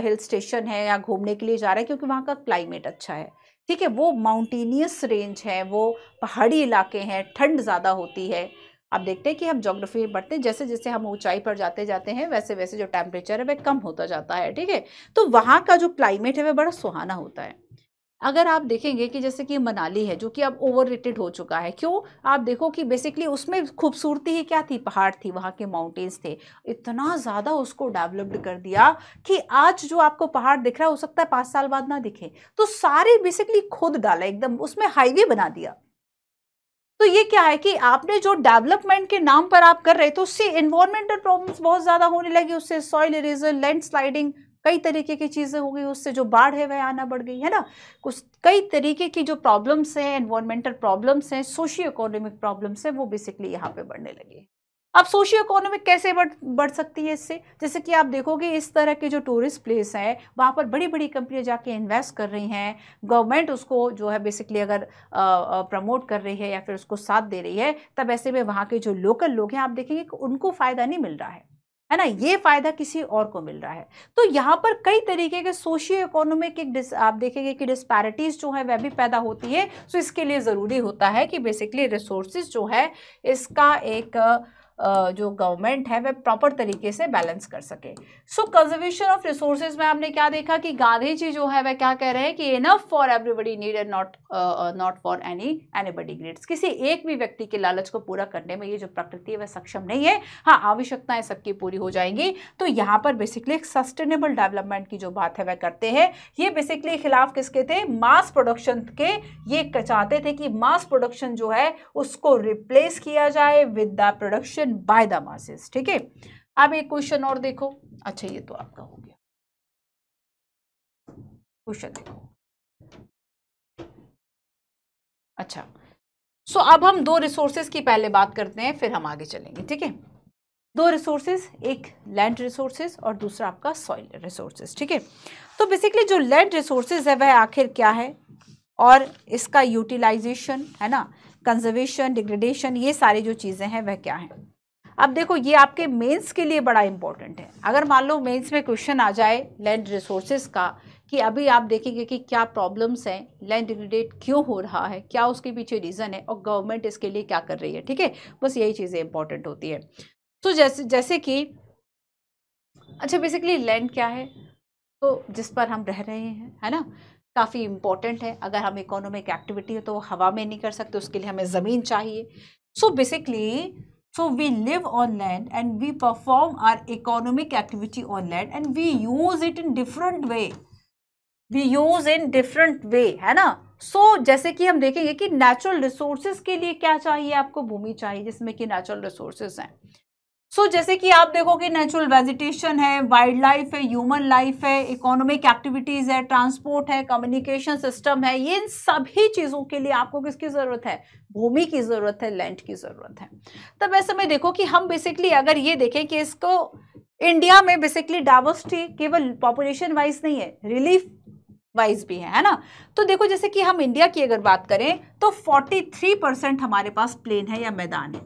हिल स्टेशन है या घूमने के लिए जा रहे हैं, क्योंकि वहाँ का क्लाइमेट अच्छा है, ठीक है, वो माउंटेनियस रेंज है, वो पहाड़ी इलाके हैं, ठंड ज़्यादा होती है। आप देखते हैं कि हम ज्योग्राफी में पढ़ते हैं, जैसे जैसे हम ऊंचाई पर जाते जाते हैं वैसे वैसे जो टेम्परेचर है वह कम होता जाता है। ठीक है, तो वहाँ का जो क्लाइमेट है वह बड़ा सुहाना होता है। अगर आप देखेंगे कि जैसे कि मनाली है जो कि अब ओवररेटेड हो चुका है, क्यों? आप देखो कि बेसिकली उसमें खूबसूरती ही क्या थी, पहाड़ थी, वहाँ के माउंटेन्स थे, इतना ज़्यादा उसको डेवलप्ड कर दिया कि आज जो आपको पहाड़ दिख रहा है हो सकता है 5 साल बाद ना दिखे। तो सारे बेसिकली खुद डाला, एकदम उसमें हाईवे बना दिया। तो ये क्या है कि आपने जो डेवलपमेंट के नाम पर आप कर रहे तो उससे एनवायरमेंटल प्रॉब्लम्स बहुत ज्यादा होने लगी, उससे सॉइल इरेजर, लैंडस्लाइडिंग, कई तरीके की चीजें हो गई, उससे जो बाढ़ है वह आना बढ़ गई, है ना। कुछ कई तरीके की जो प्रॉब्लम्स हैं, एनवायरमेंटल प्रॉब्लम्स हैं, सोशियो इकोनॉमिक प्रॉब्लम्स हैं, वो बेसिकली यहाँ पे बढ़ने लगी। अब सोशियो इकोनॉमिक कैसे बढ़ सकती है इससे? जैसे कि आप देखोगे इस तरह के जो टूरिस्ट प्लेस हैं वहाँ पर बड़ी बड़ी कंपनियां जाके इन्वेस्ट कर रही हैं, गवर्नमेंट उसको जो है बेसिकली अगर प्रमोट कर रही है या फिर उसको साथ दे रही है, तब ऐसे में वहाँ के जो लोकल लोग हैं आप देखेंगे कि उनको फ़ायदा नहीं मिल रहा है ना, ये फ़ायदा किसी और को मिल रहा है। तो यहाँ पर कई तरीके के सोशियो इकोनॉमिक एक आप देखेंगे कि डिस्पैरिटीज़ जो है वह भी पैदा होती है। सो इसके लिए ज़रूरी होता है कि बेसिकली रिसोर्सेज जो है इसका एक जो गवर्नमेंट है वह प्रॉपर तरीके से बैलेंस कर सके। सो कंजर्वेशन ऑफ रिसोर्सेज में आपने क्या देखा कि गांधी जी जो है वह क्या कह रहे हैं कि enough for everybody need and not for anybody needs. किसी एक भी व्यक्ति के लालच को पूरा करने में ये जो प्रकृति है वह सक्षम नहीं है। हाँ, आवश्यकताएं सबकी पूरी हो जाएंगी। तो यहाँ पर बेसिकली एक सस्टेनेबल डेवलपमेंट की जो बात है वह करते हैं। ये बेसिकली खिलाफ किसके थे? मास प्रोडक्शन के। ये चाहते थे कि मास प्रोडक्शन जो है उसको रिप्लेस किया जाए with the production by the masses. ठीक है, अब एक क्वेश्चन और देखो। अच्छा, ये तो आपका हो गया, क्वेश्चन देखो। अच्छा, सो अब हम दो रिसोर्सेज की पहले बात करते हैं, फिर हम आगे चलेंगे। ठीक है, दो रिसोर्सेज, एक लैंड रिसोर्सेज और दूसरा आपका सॉइल रिसोर्सेज। ठीक है, तो बेसिकली जो लैंड रिसोर्सेज है वह आखिर क्या है और इसका यूटिलाइजेशन, है ना, कंजर्वेशन, डिग्रेडेशन, ये सारी जो चीज़ें हैं वह क्या है। अब देखो ये आपके मेंस के लिए बड़ा इंपॉर्टेंट है। अगर मान लो मेंस में क्वेश्चन आ जाए लैंड रिसोर्सेज का कि अभी आप देखेंगे कि क्या प्रॉब्लम्स हैं, लैंड डिग्रेडेट क्यों हो रहा है, क्या उसके पीछे रीज़न है और गवर्नमेंट इसके लिए क्या कर रही है। ठीक है, बस यही चीज़ें इंपॉर्टेंट होती है। तो जैसे कि अच्छा, बेसिकली लैंड क्या है, तो जिस पर हम रह रहे हैं, है ना, काफ़ी इम्पोर्टेंट है। अगर हम इकोनॉमिक एक्टिविटी है तो वो हवा में नहीं कर सकते, उसके लिए हमें ज़मीन चाहिए। So basically so we live on land and we perform our economic activity on land and we use it in different way, है ना। जैसे कि हम देखेंगे कि नेचुरल रिसोर्सेज के लिए क्या चाहिए, आपको भूमि चाहिए जिसमें कि नेचुरल रिसोर्सेज हैं। जैसे कि आप देखोगे नेचुरल वेजिटेशन है, वाइल्ड लाइफ है, ह्यूमन लाइफ है, इकोनॉमिक एक्टिविटीज है, ट्रांसपोर्ट है, कम्युनिकेशन सिस्टम है, ये इन सभी चीजों के लिए आपको किसकी जरूरत है, भूमि की जरूरत है, लैंड की जरूरत है। तब ऐसे में देखो कि हम बेसिकली अगर ये देखें कि इसको इंडिया में बेसिकली डाइवर्सिटी केवल पॉपुलेशन वाइज नहीं है, रिलीफ वाइज भी है ना। तो देखो जैसे कि हम इंडिया की अगर बात करें तो 43% हमारे पास प्लेन है या मैदान है,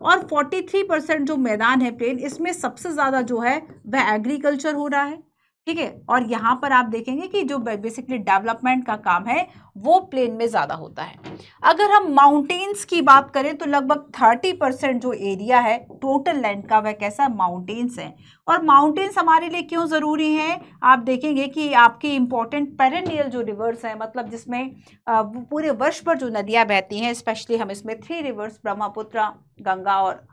और 43% जो मैदान है प्लेन, इसमें सबसे ज्यादा जो है वह एग्रीकल्चर हो रहा है। ठीक है, और यहाँ पर आप देखेंगे कि जो बेसिकली डेवलपमेंट का काम है वो प्लेन में ज्यादा होता है। अगर हम माउंटेन्स की बात करें तो लगभग 30% जो एरिया है टोटल लैंड का वह कैसा, माउंटेन्स है। और माउंटेन्स हमारे लिए क्यों जरूरी है, आप देखेंगे कि आपकी इंपॉर्टेंट पेरेनियल जो रिवर्स है, मतलब जिसमें पूरे वर्ष पर जो नदियां बहती हैं, स्पेशली हम इसमें 3 रिवर्स ब्रह्मपुत्र, गंगा और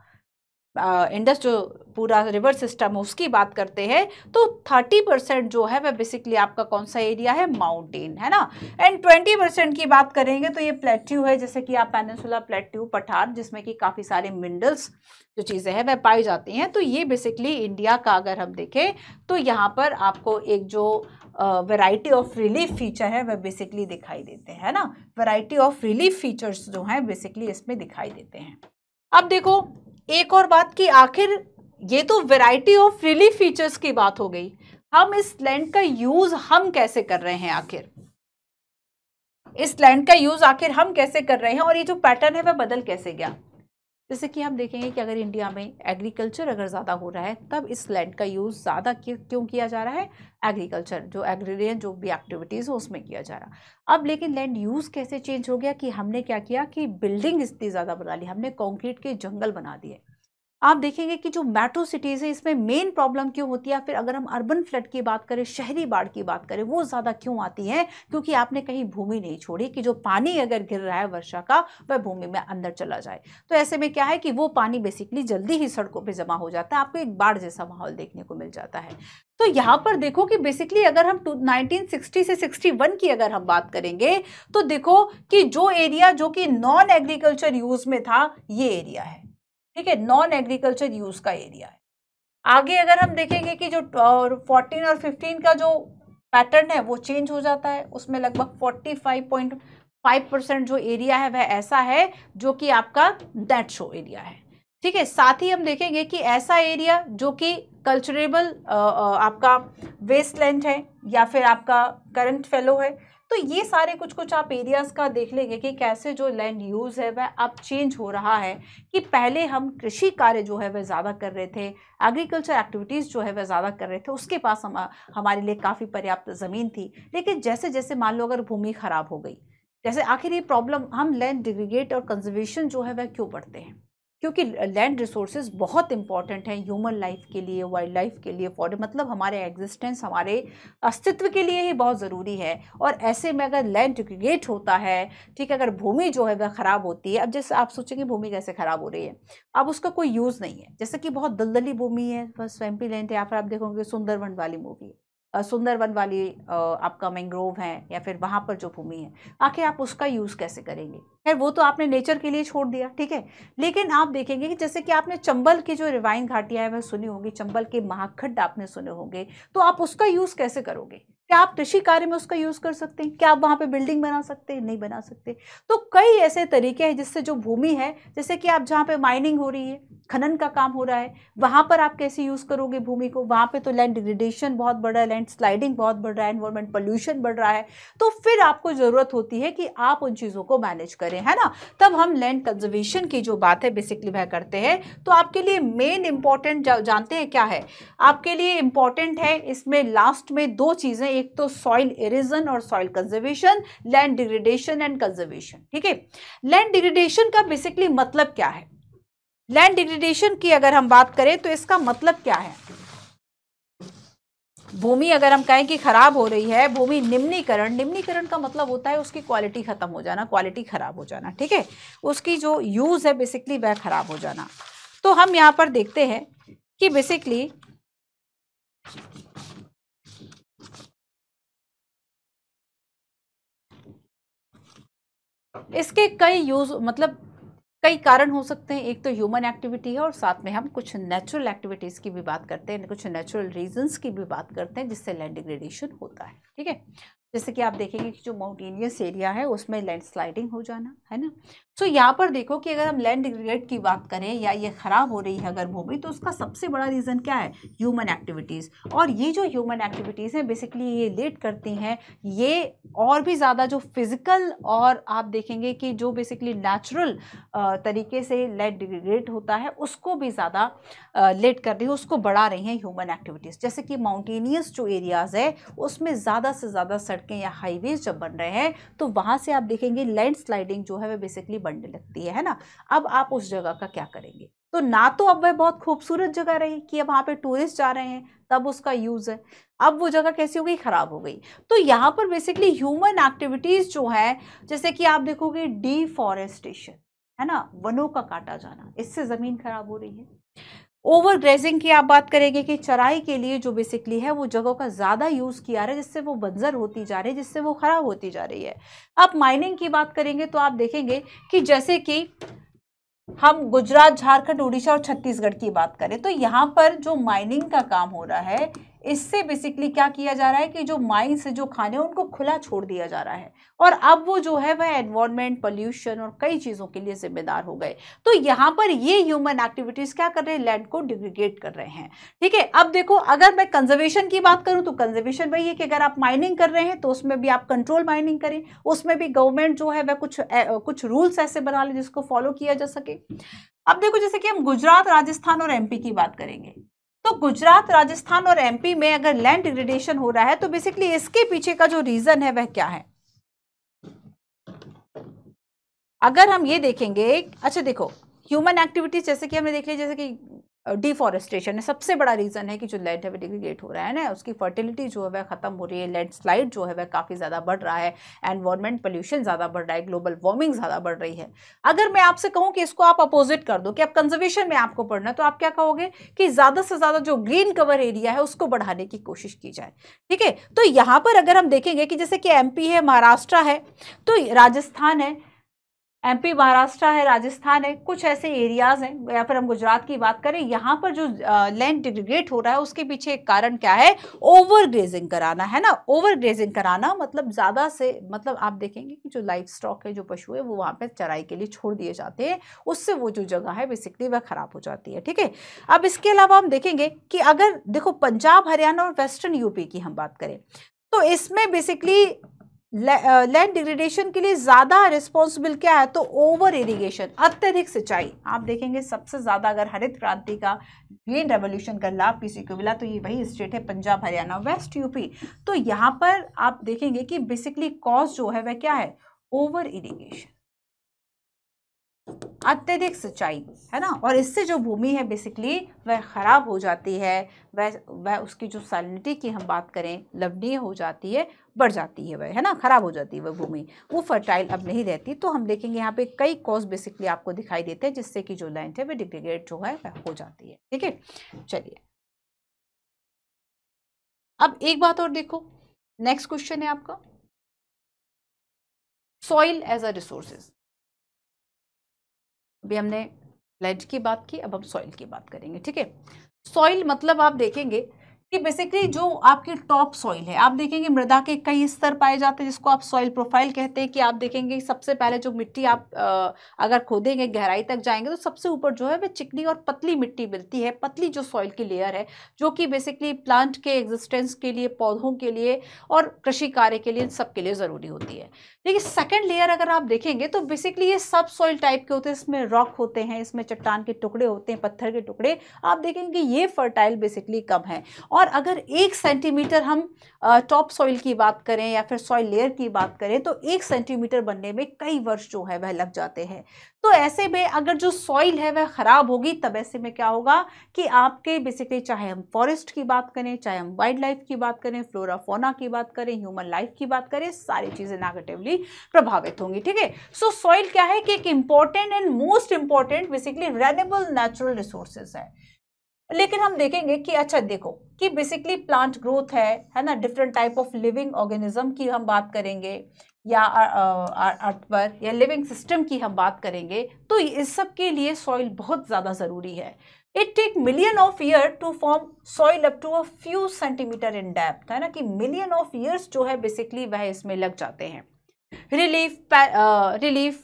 इंडस जो पूरा रिवर सिस्टम है उसकी बात करते हैं, तो 30% जो है वह बेसिकली आपका कौन सा एरिया है, माउंटेन, है ना। एंड 20% की बात करेंगे तो ये प्लेट्यू है, जैसे कि आप पेनिनसुला प्लेट्यू, पठार, जिसमें कि काफ़ी सारे मिनरल्स जो चीज़ें हैं वह पाई जाती हैं। तो ये बेसिकली इंडिया का अगर हम देखें तो यहाँ पर आपको एक जो वैरायटी ऑफ रिलीफ फीचर है वह बेसिकली दिखाई देते हैं, है ना। वैरायटी ऑफ रिलीफ फीचर्स जो हैं बेसिकली इसमें दिखाई देते हैं। अब देखो एक और बात कि आखिर ये तो वैरायटी ऑफ रिलीफ फीचर्स की बात हो गई, हम इस लैंड का यूज हम कैसे कर रहे हैं, आखिर इस लैंड का यूज आखिर हम कैसे कर रहे हैं, और ये जो पैटर्न है वह बदल कैसे गया। जैसे कि हम देखेंगे कि अगर इंडिया में एग्रीकल्चर अगर ज़्यादा हो रहा है तब इस लैंड का यूज़ ज़्यादा क्यों किया जा रहा है, एग्रीकल्चर जो एग्रीरियन जो भी एक्टिविटीज़ है उसमें किया जा रहा। अब लेकिन लैंड यूज़ कैसे चेंज हो गया कि हमने क्या किया कि बिल्डिंग इतनी ज़्यादा बना ली, हमने कंक्रीट के जंगल बना दिए। आप देखेंगे कि जो मेट्रो सिटीज़ है इसमें मेन प्रॉब्लम क्यों होती है, फिर अगर हम अर्बन फ्लड की बात करें, शहरी बाढ़ की बात करें, वो ज़्यादा क्यों आती है, क्योंकि आपने कहीं भूमि नहीं छोड़ी कि जो पानी अगर गिर रहा है वर्षा का वह भूमि में अंदर चला जाए। तो ऐसे में क्या है कि वो पानी बेसिकली जल्दी ही सड़कों पर जमा हो जाता है, आपको एक बाढ़ जैसा माहौल देखने को मिल जाता है। तो यहाँ पर देखो कि बेसिकली अगर हम 1960 से 61 की अगर हम बात करेंगे तो देखो कि जो एरिया जो कि नॉन एग्रीकल्चर यूज में था ये एरिया है, ठीक है, नॉन एग्रीकल्चर यूज का एरिया है। आगे अगर हम देखेंगे कि जो 14 और 15 का जो पैटर्न है वो चेंज हो जाता है, उसमें लगभग 45.5% जो एरिया है वह ऐसा है जो कि आपका नेट शो एरिया है। ठीक है, साथ ही हम देखेंगे कि ऐसा एरिया जो कि कल्चरेबल आपका वेस्टलैंड है या फिर आपका करंट फेलो है। तो ये सारे कुछ आप एरियाज़ का देख लेंगे कि कैसे जो लैंड यूज़ है वह अब चेंज हो रहा है, कि पहले हम कृषि कार्य जो है वह ज़्यादा कर रहे थे, एग्रीकल्चर एक्टिविटीज़ जो है वह ज़्यादा कर रहे थे, उसके पास हमारे लिए काफ़ी पर्याप्त ज़मीन थी। लेकिन जैसे जैसे मान लो अगर भूमि खराब हो गई, जैसे आखिर ये प्रॉब्लम हम लैंड डिग्रेडेट और कंजर्वेशन जो है वह क्यों बढ़ते हैं, क्योंकि लैंड रिसोर्सेज बहुत इंपॉर्टेंट हैं ह्यूमन लाइफ के लिए, वाइल्ड लाइफ के लिए, फॉर मतलब हमारे एग्जिस्टेंस, हमारे अस्तित्व के लिए ही बहुत ज़रूरी है। और ऐसे में अगर लैंड डिग्रेडेट होता है, ठीक है, अगर भूमि जो है वह ख़राब होती है, अब जैसे आप सोचेंगे भूमि कैसे ख़राब हो रही है, अब उसका कोई यूज़ नहीं है, जैसे कि बहुत दलदली भूमि है, बस स्वैम्पी लैंड है, या फिर आप देखोगे सुंदरवन वाली मूवी, सुंदरवन वाली आपका मैंग्रोव है, या फिर वहाँ पर जो भूमि है, आखिर आप उसका यूज़ कैसे करेंगे। खैर वो तो आपने नेचर के लिए छोड़ दिया, ठीक है, लेकिन आप देखेंगे कि जैसे कि आपने चंबल की जो रिवाइन घाटियाँ है वह सुनी होंगी, चंबल के महाखड्ड आपने सुने होंगे, तो आप उसका यूज़ कैसे करोगे। क्या आप कृषि कार्य में उसका यूज़ कर सकते हैं, क्या आप वहाँ पे बिल्डिंग बना सकते हैं, नहीं बना सकते। तो कई ऐसे तरीके हैं जिससे जो भूमि है, जैसे कि आप जहाँ पे माइनिंग हो रही है, खनन का काम हो रहा है, वहाँ पर आप कैसे यूज़ करोगे भूमि को, वहाँ पे तो लैंड डिग्रेडेशन बहुत बढ़ रहा है, लैंड स्लाइडिंग बहुत बढ़ रहा है, एनवायरमेंट पोल्यूशन बढ़ रहा है। तो फिर आपको ज़रूरत होती है कि आप उन चीज़ों को मैनेज करें, है ना। तब हम लैंड कंजर्वेशन की जो बात है बेसिकली वह करते हैं। तो आपके लिए मेन इंपॉर्टेंट जानते हैं क्या है, आपके लिए इंपॉर्टेंट है इसमें लास्ट में 2 चीज़ें, एक तो सॉइल इरोजन और soil conservation, land degradation and conservation. ठीक है, लैंड डिग्रेडेशन का बेसिकली मतलब क्या है? लैंड डिग्रेडेशन की अगर हम बात करें तो इसका मतलब क्या है? भूमि अगर हम कहें कि खराब हो रही है, भूमि निम्नीकरण, निम्नीकरण का मतलब होता है उसकी क्वालिटी खत्म हो जाना, क्वालिटी खराब हो जाना। ठीक है, उसकी जो यूज है बेसिकली वह खराब हो जाना। तो हम यहां पर देखते हैं कि बेसिकली इसके कई यूज मतलब कई कारण हो सकते हैं। एक तो ह्यूमन एक्टिविटी है और साथ में हम कुछ नेचुरल एक्टिविटीज की भी बात करते हैं, कुछ नेचुरल रीजंस की भी बात करते हैं जिससे लैंड डिग्रेडेशन होता है। ठीक है, जैसे कि आप देखेंगे कि जो माउंटेनियस एरिया है उसमें लैंडस्लाइडिंग हो जाना है ना। तो यहाँ पर देखो कि अगर हम लैंड डिग्रेड की बात करें या ये खराब हो रही है अगर भूमि, तो उसका सबसे बड़ा रीजन क्या है? Human activities. और ये जो ह्यूमन एक्टिविटीज है बेसिकली ये लीड करती हैं, ये और भी ज्यादा जो फिजिकल और आप देखेंगे कि जो बेसिकली नेचुरल तरीके से लैंड डिग्रेड होता है उसको भी ज्यादा लीड कर रही है, उसको बढ़ा रही हैं ह्यूमन एक्टिविटीज। जैसे कि माउंटेनियस जो एरियाज है उसमें ज्यादा से ज्यादा सड़कें या हाईवेज जब बन रहे हैं तो वहां से आप देखेंगे लैंडस्लाइडिंग जो है वह बेसिकली बढ़ने लगती है ना। अब आप उस जगह का क्या करेंगे? तो ना तो अब वह बहुत खूबसूरत जगह रही कि अब वहां पे टूरिस्ट जा रहे हैं तब उसका यूज है, अब वो जगह कैसी हो गई? खराब हो गई। तो यहाँ पर बेसिकली ह्यूमन एक्टिविटीज जो है, जैसे कि आप देखोगे डिफॉरेस्टेशन है ना, वनों का काटा जाना, इससे जमीन खराब हो रही है। ओवर ग्रेजिंग की आप बात करेंगे कि चराई के लिए जो बेसिकली है वो जगहों का ज्यादा यूज किया रहा है जिससे वो बंजर होती जा रही है, जिससे वो खराब होती जा रही है। अब माइनिंग की बात करेंगे तो आप देखेंगे कि जैसे कि हम गुजरात, झारखंड, उड़ीसा और छत्तीसगढ़ की बात करें तो यहाँ पर जो माइनिंग का काम हो रहा है इससे बेसिकली क्या किया जा रहा है कि जो माइन से जो खाने हैं उनको खुला छोड़ दिया जा रहा है और अब वो जो है वह एनवायरमेंट, पोल्यूशन और कई चीजों के लिए जिम्मेदार हो गए। तो यहाँ पर ये ह्यूमन एक्टिविटीज क्या कर रहे हैं? लैंड को डिग्रेडेट कर रहे हैं। ठीक है, अब देखो अगर मैं कंजर्वेशन की बात करूं तो कंजर्वेशन वही है कि अगर आप माइनिंग कर रहे हैं तो उसमें भी आप कंट्रोल माइनिंग करें, उसमें भी गवर्नमेंट जो है वह कुछ रूल्स ऐसे बना ले जिसको फॉलो किया जा सके। अब देखो जैसे कि हम गुजरात, राजस्थान और एमपी की बात करेंगे तो गुजरात, राजस्थान और एमपी में अगर लैंड डिग्रेडेशन हो रहा है तो बेसिकली इसके पीछे का जो रीजन है वह क्या है? अगर हम ये देखेंगे, अच्छा देखो ह्यूमन एक्टिविटीज जैसे कि हमने देख लिया, जैसे कि डिफॉरेस्टेशन है सबसे बड़ा रीजन है कि जो लैंड है वह डिग्रेडेट हो रहा है ना, उसकी फर्टिलिटी जो है वह खत्म हो रही है, लैंडस्लाइड जो है वह काफी ज्यादा बढ़ रहा है, एनवायरमेंट पोल्यूशन ज्यादा बढ़ रहा है, ग्लोबल वार्मिंग ज्यादा बढ़ रही है। अगर मैं आपसे कहूं कि इसको आप अपोजिट कर दो कि अब कंजर्वेशन में आपको पढ़ना है तो आप क्या कहोगे कि ज्यादा से ज्यादा जो ग्रीन कवर एरिया है उसको बढ़ाने की कोशिश की जाए। ठीक है, तो यहां पर अगर हम देखेंगे कि जैसे कि एमपी है, महाराष्ट्र है, तो राजस्थान है, एमपी, महाराष्ट्र है, राजस्थान है, कुछ ऐसे एरियाज हैं, या फिर हम गुजरात की बात करें, यहाँ पर जो लैंड डिग्रेडेट हो रहा है उसके पीछे एक कारण क्या है? ओवर ग्रेजिंग कराना है ना। ओवर ग्रेजिंग कराना मतलब ज्यादा से मतलब आप देखेंगे कि जो लाइफ स्टॉक है, जो पशु है, वो वहां पे चराई के लिए छोड़ दिए जाते हैं, उससे वो जो जगह है बेसिकली वह खराब हो जाती है। ठीक है, अब इसके अलावा हम देखेंगे कि अगर देखो पंजाब, हरियाणा और वेस्टर्न यूपी की हम बात करें तो इसमें बेसिकली लैंड डिग्रेडेशन के लिए ज्यादा रिस्पॉन्सिबल क्या है? तो ओवर इरिगेशन, अत्यधिक सिंचाई। आप देखेंगे सबसे ज्यादा अगर हरित क्रांति का, ग्रीन रेवोल्यूशन का लाभ किसी को मिला तो ये वही स्टेट है पंजाब, हरियाणा, वेस्ट यूपी। तो यहाँ पर आप देखेंगे कि बेसिकली कॉज जो है वह क्या है? ओवर इरिगेशन, अत्यधिक सिंचाई है ना। और इससे जो भूमि है बेसिकली वह खराब हो जाती है, वह उसकी जो सैलिनिटी की हम बात करें, लवणीय हो जाती है, बढ़ जाती है वह, है ना, खराब हो जाती है वह भूमि, वो फर्टाइल अब नहीं रहती। तो हम देखेंगे यहाँ पे कई कॉज बेसिकली आपको दिखाई देते हैं जिससे कि जो लैंड है वह डिग्रेडेट जो है वह हो जाती है। ठीक है, चलिए अब एक बात और देखो, नेक्स्ट क्वेश्चन है आपका सॉइल एज अ रिसोर्सेज। अभी हमने लैंड की बात की, अब हम सॉइल की बात करेंगे। ठीक है, सॉइल मतलब आप देखेंगे कि बेसिकली जो आपकी टॉप सॉइल है, आप देखेंगे मृदा के कई स्तर पाए जाते हैं जिसको आप सॉइल प्रोफाइल कहते हैं। कि आप देखेंगे सबसे पहले जो मिट्टी आप अगर खोदेंगे, गहराई तक जाएंगे तो सबसे ऊपर जो है वह चिकनी और पतली मिट्टी मिलती है, पतली जो सॉइल की लेयर है, जो कि बेसिकली प्लांट के एग्जिस्टेंस के लिए, पौधों के लिए और कृषि कार्य के लिए, सबके लिए जरूरी होती है। लेकिन सेकेंड लेयर अगर आप देखेंगे तो बेसिकली ये सब सॉइल टाइप के होते हैं, इसमें रॉक होते हैं, इसमें चट्टान के टुकड़े होते हैं, पत्थर के टुकड़े, आप देखेंगे ये फर्टाइल बेसिकली कम है। और अगर 1 सेंटीमीटर हम टॉप सॉइल की बात करें या फिर सॉइल लेयर की बात करें तो 1 सेंटीमीटर बनने में कई वर्ष जो है वह लग जाते हैं। तो ऐसे में अगर जो सॉइल है वह खराब होगी, तब ऐसे में क्या होगा कि आपके बेसिकली, चाहे हम फॉरेस्ट की बात करें, चाहे हम वाइल्ड लाइफ की बात करें, फ्लोरा फोना की बात करें, ह्यूमन लाइफ की बात करें, सारी चीजें नेगेटिवली प्रभावित होंगी। ठीक है, सो सॉइल क्या है कि एक important and most important basically renewable natural resources है। लेकिन हम देखेंगे कि अच्छा देखो कि बेसिकली प्लांट ग्रोथ है ना, different type of living organism की हम बात करेंगे या अर्थ पर या लिविंग सिस्टम की हम बात करेंगे, तो इस सब के लिए सॉइल बहुत ज़्यादा ज़रूरी है। It take million of year to form soil up to a few centimeter in depth, है ना, कि मिलियन ऑफ ईयर्स जो है बेसिकली वह इसमें लग जाते हैं। Relief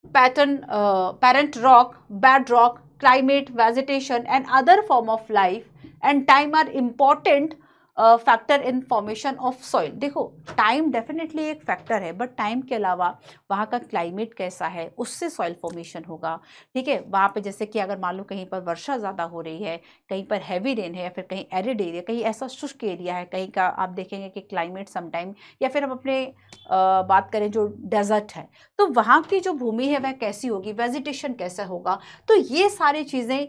pattern, parent rock, bed rock, climate, vegetation and other form of life and time are important factor in formation of soil. देखो टाइम डेफिनेटली एक फैक्टर है, बट टाइम के अलावा वहाँ का क्लाइमेट कैसा है उससे सॉइल फॉर्मेशन होगा। ठीक है, वहाँ पे जैसे कि अगर मान लो कहीं पर वर्षा ज़्यादा हो रही है, कहीं पर हैवी रेन है, या फिर कहीं एरिड एरिया, कहीं ऐसा शुष्क एरिया है, कहीं का आप देखेंगे कि क्लाइमेट समटाइम, या फिर हम अपने बात करें जो डेजर्ट है तो वहाँ की जो भूमि है वह कैसी होगी, वेजिटेशन कैसा होगा। तो ये सारी चीज़ें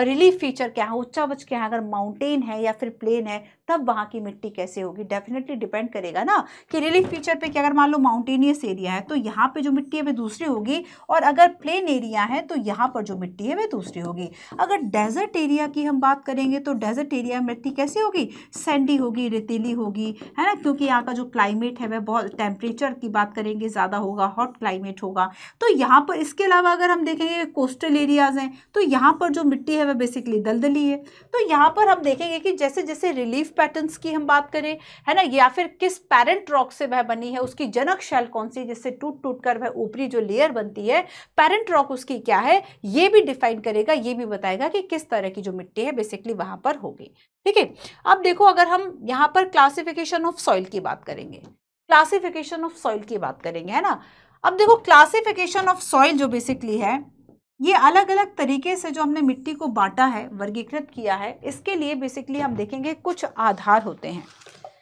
रिलीफ फीचर क्या है, उच्चावच क्या है, अगर माउंटेन है या फिर प्लेन है तब वहाँ की मिट्टी कैसे होगी, डेफिनेटली डिपेंड करेगा ना कि रिलीफ फीचर पे कि अगर मान लो माउंटेनियस एरिया है तो यहाँ पे जो मिट्टी है वह दूसरी होगी, और अगर प्लेन एरिया है तो यहाँ पर जो मिट्टी है वह दूसरी होगी। अगर डेजर्ट एरिया की हम बात करेंगे तो डेजर्ट एरिया में मिट्टी कैसी होगी, सैंडी होगी, रेतीली होगी, है ना, क्योंकि यहाँ का जो क्लाइमेट है वह बहुत, टेम्परेचर की बात करेंगे ज़्यादा होगा, हॉट क्लाइमेट होगा। तो यहाँ पर इसके अलावा अगर हम देखेंगे कोस्टल एरियाज हैं तो यहाँ पर जो मिट्टी है वह बेसिकली दलदली है। तो यहाँ पर हम देखेंगे कि जैसे जैसे रिलीफ पैटर्न्स की हम बात करें, है ना, या फिर किस पैरेंट रॉक से वह बनी है, उसकी जनक शैल कौन सी जिससे टूट टूट कर वह ऊपरी जो लेयर बनती है, पैरेंट रॉक उसकी क्या है, ये भी डिफाइन करेगा, ये भी बताएगा कि किस तरह की जो मिट्टी है बेसिकली वहां पर होगी। ठीक है, अब देखो अगर हम यहाँ पर क्लासिफिकेशन ऑफ सॉइल की बात करेंगे, क्लासिफिकेशन ऑफ सॉइल की बात करेंगे, है ना। अब देखो क्लासिफिकेशन ऑफ सॉइल जो बेसिकली है, ये अलग अलग तरीके से जो हमने मिट्टी को बांटा है, वर्गीकृत किया है, इसके लिए बेसिकली हम देखेंगे कुछ आधार होते हैं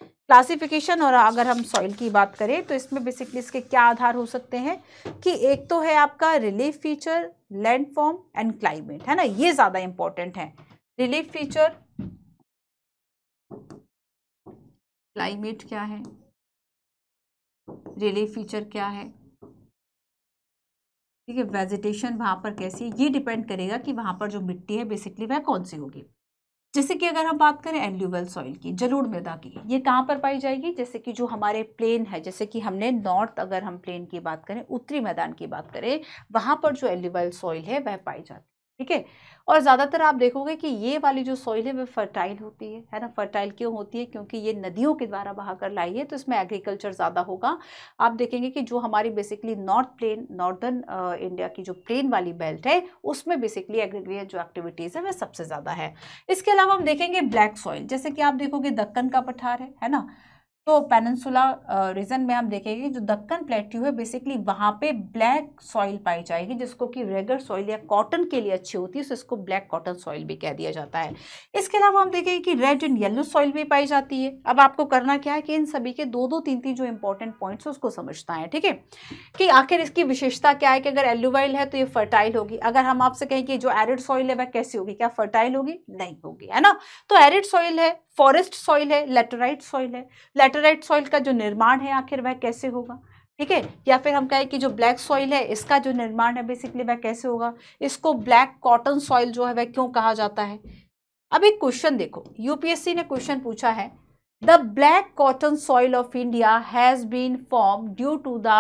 क्लासिफिकेशन। और अगर हम सॉइल की बात करें तो इसमें बेसिकली इसके क्या आधार हो सकते हैं कि एक तो है आपका relief feature, landform and climate, है ना, ये ज्यादा इंपॉर्टेंट है। रिलीफ फीचर, क्लाइमेट क्या है, रिलीफ फीचर क्या है, ठीक है, वेजिटेशन वहां पर कैसी है, ये डिपेंड करेगा कि वहां पर जो मिट्टी है बेसिकली वह कौन सी होगी। जैसे कि अगर हम बात करें एल्यूवियल सॉइल की, जलोढ़ मृदा की, ये कहाँ पर पाई जाएगी, जैसे कि जो हमारे प्लेन है, जैसे कि हमने नॉर्थ, अगर हम प्लेन की बात करें, उत्तरी मैदान की बात करें, वहां पर जो एल्यूवियल सॉइल है वह पाई जाती है। ठीक है, और ज़्यादातर आप देखोगे कि ये वाली जो सॉइल है वह फर्टाइल होती है ना। फर्टाइल क्यों होती है, क्योंकि ये नदियों के द्वारा बहा कर लाई है, तो इसमें एग्रीकल्चर ज़्यादा होगा। आप देखेंगे कि जो हमारी basically north plain, northern India की जो प्लेन वाली बेल्ट है उसमें बेसिकली एग्रीकल्चर जो एक्टिविटीज़ है वह सबसे ज़्यादा है। इसके अलावा हम देखेंगे ब्लैक सॉइल, जैसे कि आप देखोगे दक्कन का पठार है ना, तो पेनिनसुला रीजन में हम देखेंगे जो दक्कन प्लेट्यू है बेसिकली वहां पे ब्लैक सॉइल पाई जाएगी, जिसको कि रेगर सॉइल या कॉटन के लिए अच्छी होती है, तो इसको ब्लैक कॉटन सॉइल भी कह दिया जाता है। इसके अलावा हम देखेंगे कि रेड एंड येलो सॉइल भी पाई जाती है। अब आपको करना क्या है कि इन सभी के दो दो तीन तीन जो इंपॉर्टेंट पॉइंट्स है उसको समझता है। ठीक है, कि आखिर इसकी विशेषता क्या है, कि अगर एल्यूवाइल है तो ये फर्टाइल होगी। अगर हम आपसे कहें कि जो एरिड सॉइल है वह कैसी होगी, क्या फर्टाइल होगी, नहीं होगी, है ना। तो एरिड सॉइल है, फॉरेस्ट सॉइल है, लेटराइट सॉइल है। लेटराइट सॉइल का जो निर्माण है आखिर वह कैसे होगा, ठीक है, या फिर हम कहें कि जो ब्लैक सॉइल है इसका जो निर्माण है बेसिकली वह कैसे होगा, इसको ब्लैक कॉटन सॉइल जो है वह क्यों कहा जाता है। अब एक क्वेश्चन देखो, यूपीएससी ने क्वेश्चन पूछा है, the black cotton soil of India has been form due to the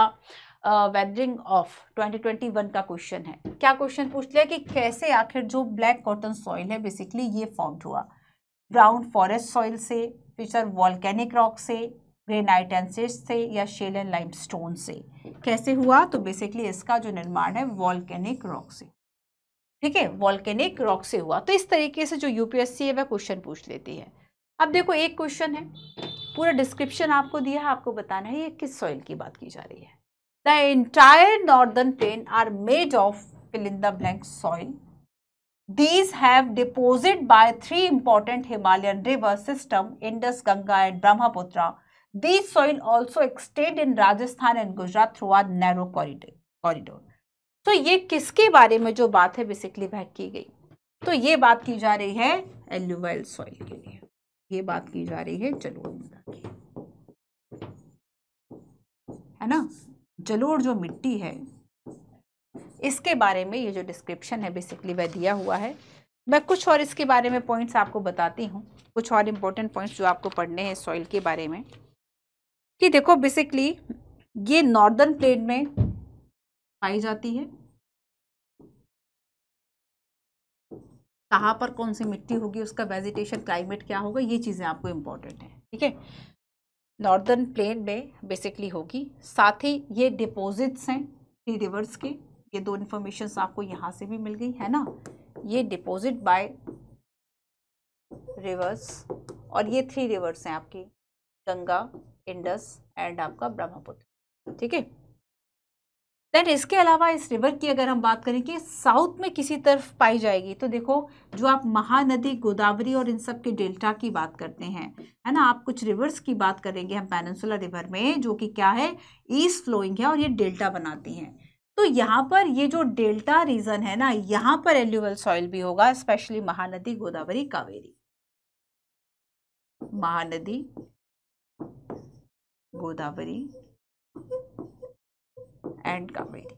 weathering of 2021 का क्वेश्चन है। क्या क्वेश्चन पूछ लिया कि कैसे आखिर जो ब्लैक कॉटन सॉइल है बेसिकली ये फॉर्म हुआ, ब्राउन फॉरेस्ट सॉइल से, फिर वॉल्केनिक रॉक से, ग्रेनाइट एंड सिस्ट से, या शेल एंड लाइमस्टोन से। कैसे हुआ, तो बेसिकली इसका जो निर्माण है वॉल्केनिक रॉक से, ठीक है, वॉल्केनिक रॉक से हुआ। तो इस तरीके से जो यूपीएससी है वह क्वेश्चन पूछ लेती है। अब देखो एक क्वेश्चन है, पूरा डिस्क्रिप्शन आपको दिया है, आपको बताना है ये किस सॉइल की बात की जा रही है। The entire northern plain are made of fill in the blank soil, These have deposited by 3 important Himalayan river system, Indus, Ganga and Brahmaputra. These soil also extend in Rajasthan and Gujarat through a narrow corridor. तो ये किसके बारे में जो बात है बेसिकली वह की गई, तो ये बात की जा रही है एल्यूवियल सॉइल के लिए, ये बात की जा रही है जलोढ़ मृदा की, है ना। जलोढ़ जो मिट्टी है इसके बारे में ये जो डिस्क्रिप्शन है बेसिकली वह दिया हुआ है। मैं कुछ और इसके बारे में पॉइंट्स आपको बताती हूँ, कुछ और इम्पोर्टेंट पॉइंट्स जो आपको पढ़ने हैं सॉइल के बारे में, कि देखो बेसिकली ये नॉर्दर्न प्लेन में पाई जाती है, कहाँ पर कौन सी मिट्टी होगी, उसका वेजिटेशन क्लाइमेट क्या होगा, ये चीज़ें आपको इम्पोर्टेंट है, ठीक है। नॉर्दर्न प्लेन में बेसिकली होगी, साथ ही ये डिपॉजिट्स हैं 3 रिवर्स के, ये 2 इन्फॉर्मेशंस आपको यहाँ से भी मिल गई है ना, ये डिपॉजिट बाय रिवर्स, और ये 3 रिवर्स हैं आपकी, गंगा, इंडस एंड आपका ब्रह्मपुत्र, ठीक है। देन इसके अलावा इस रिवर की अगर हम बात करें कि साउथ में किसी तरफ पाई जाएगी, तो देखो जो आप महानदी, गोदावरी और इन सब के डेल्टा की बात करते हैं, है ना, आप कुछ रिवर्स की बात करेंगे हम पेनिनसुलर रिवर में, जो कि क्या है, ईस्ट फ्लोइंग है और ये डेल्टा बनाती हैं। तो यहाँ पर ये जो डेल्टा रीजन है ना, यहाँ पर एल्यूवियल सॉइल भी होगा, स्पेशली महानदी, गोदावरी, कावेरी, महानदी, गोदावरी एंड कावेरी,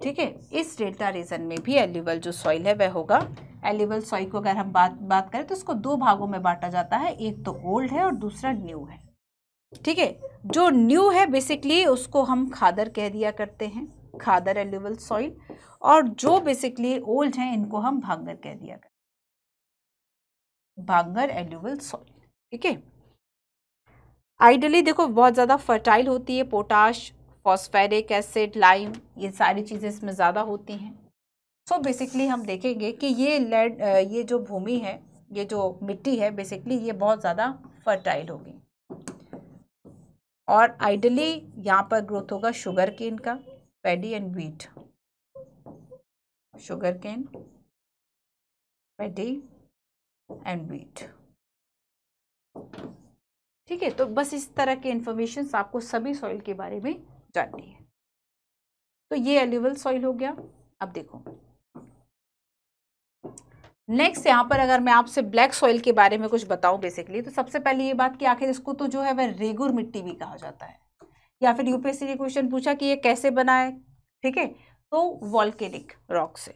ठीक है। इस डेल्टा रीजन में भी एल्यूवियल जो सॉइल है वह होगा। एल्यूवियल सॉइल को अगर हम बात करें तो इसको 2 भागों में बांटा जाता है, एक तो ओल्ड है और दूसरा न्यू है, ठीक है। जो न्यू है बेसिकली उसको हम खादर कह दिया करते हैं, खादर एल्यूवियल सॉइल, और जो बेसिकली ओल्ड है इनको हम भांगर कह दिया करते हैं, भांगर एल्यूवियल सॉइल, ठीक है। आइडियली देखो बहुत ज़्यादा फर्टाइल होती है, पोटाश, फॉस्फेरिक एसिड, लाइम, ये सारी चीज़ें इसमें ज़्यादा होती हैं। सो बेसिकली हम देखेंगे कि ये जो भूमि है, ये जो मिट्टी है बेसिकली ये बहुत ज़्यादा फर्टाइल होगी, और आइडियली यहाँ पर ग्रोथ होगा शुगर केन का, paddy and wheat, sugar cane, paddy and wheat, ठीक है। तो बस इस तरह के इंफॉर्मेशन आपको सभी सॉइल के बारे में जाननी है। तो ये एल्यूवियल सॉइल हो गया। अब देखो नेक्स्ट यहाँ पर अगर मैं आपसे ब्लैक सॉइल के बारे में कुछ बताऊं बेसिकली, तो सबसे पहले ये बात कि आखिर इसको तो जो है वह रेगुर मिट्टी भी कहा जाता है, या फिर यूपीएससी ने क्वेश्चन पूछा कि ये कैसे बना है, ठीक है, तो वॉल्केनिक रॉक से।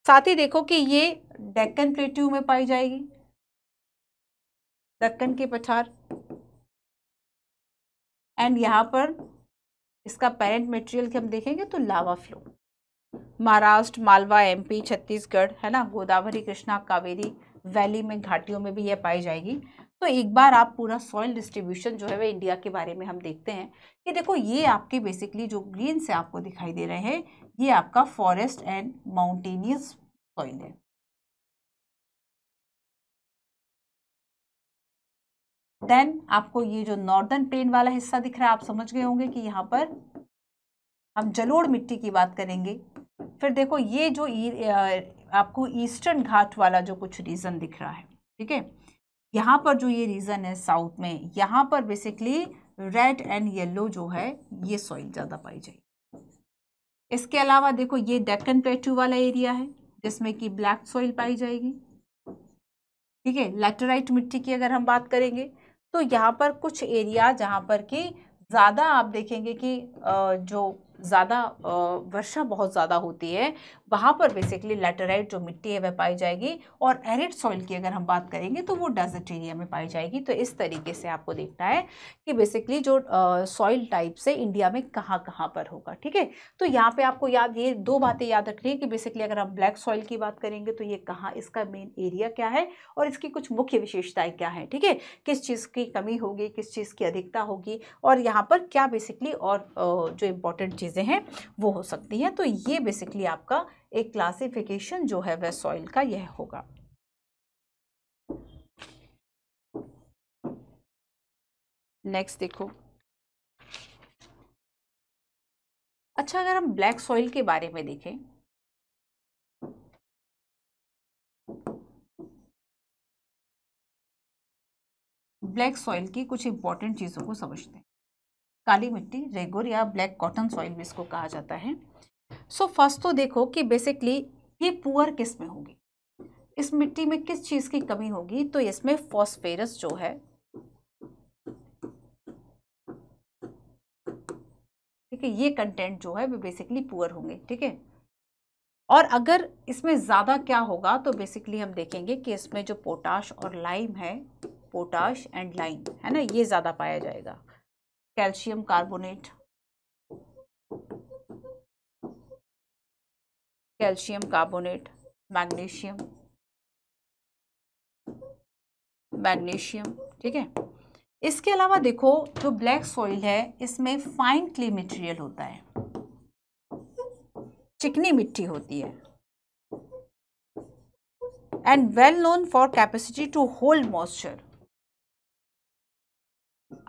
साथ ही देखो कि ये डेक्कन प्लेट्यू में पाई जाएगी, दक्कन के पठार, एंड यहाँ पर इसका पेरेंट मटेरियल की हम देखेंगे तो lava flow, Maharashtra, Malwa, MP, Chhattisgarh, है ना, गोदावरी, कृष्णा, कावेरी वैली में, घाटियों में भी यह पाई जाएगी। तो एक बार आप पूरा सॉइल डिस्ट्रीब्यूशन जो है वह इंडिया के बारे में हम देखते हैं कि देखो ये आपके बेसिकली जो ग्रीन से आपको दिखाई दे रहे हैं, ये आपका फॉरेस्ट एंड माउंटेनियस सॉइल है। देन आपको ये जो नॉर्दर्न प्लेन वाला हिस्सा दिख रहा है, आप समझ गए होंगे कि यहाँ पर हम जलोढ़ मिट्टी की बात करेंगे। फिर देखो ये जो आपको ईस्टर्न घाट वाला जो कुछ रीजन दिख रहा है, ठीक है, यहाँ पर जो ये रीजन है साउथ में, यहाँ पर बेसिकली रेड एंड येलो जो है ये सॉइल ज़्यादा पाई जाएगी। इसके अलावा देखो ये डेक्कन प्लेट्यू वाला एरिया है जिसमें कि ब्लैक सॉइल पाई जाएगी, ठीक है। लैटेराइट मिट्टी की अगर हम बात करेंगे तो यहाँ पर कुछ एरिया जहाँ पर कि ज़्यादा आप देखेंगे कि जो ज़्यादा वर्षा बहुत ज़्यादा होती है, वहाँ पर बेसिकली लैटेराइट जो मिट्टी है वह पाई जाएगी, और एरिड सॉइल की अगर हम बात करेंगे तो वो डेजर्ट एरिया में पाई जाएगी। तो इस तरीके से आपको देखना है कि बेसिकली जो सॉइल टाइप से इंडिया में कहाँ कहाँ पर होगा, ठीक है। तो यहाँ पे आपको ये 2 बातें याद रखनी है कि बेसिकली अगर हम ब्लैक सॉइल की बात करेंगे तो ये कहाँ, इसका मेन एरिया क्या है और इसकी कुछ मुख्य विशेषताएं क्या है, ठीक है, किस चीज़ की कमी होगी, किस चीज़ की अधिकता होगी, और यहाँ पर क्या बेसिकली और जो इम्पोर्टेंट चीज़ें हैं वो हो सकती हैं। तो ये बेसिकली आपका एक क्लासिफिकेशन जो है वह सॉइल का यह होगा। नेक्स्ट देखो, अच्छा अगर हम ब्लैक सॉइल के बारे में देखें ब्लैक सॉइल की कुछ इंपॉर्टेंट चीज़ों को समझते हैं। काली मिट्टी, रेगुर या ब्लैक कॉटन सॉइल भी इसको कहा जाता है। सो फर्स्ट तो देखो कि बेसिकली ये पुअर किस में होगी, इस मिट्टी में किस चीज़ की कमी होगी, तो इसमें फॉस्फेरस जो है, ठीक है, ये कंटेंट जो है वो बेसिकली पुअर होंगे, ठीक है। और अगर इसमें ज़्यादा क्या होगा तो बेसिकली हम देखेंगे कि इसमें जो पोटाश और लाइम है, पोटाश एंड लाइम है ना, ये ज़्यादा पाया जाएगा। Calcium carbonate, calcium carbonate, magnesium, magnesium, ठीक है। इसके अलावा देखो जो ब्लैक सॉइल है इसमें फाइन क्ले मटेरियल होता है, चिकनी मिट्टी होती है, and well known for capacity to hold moisture.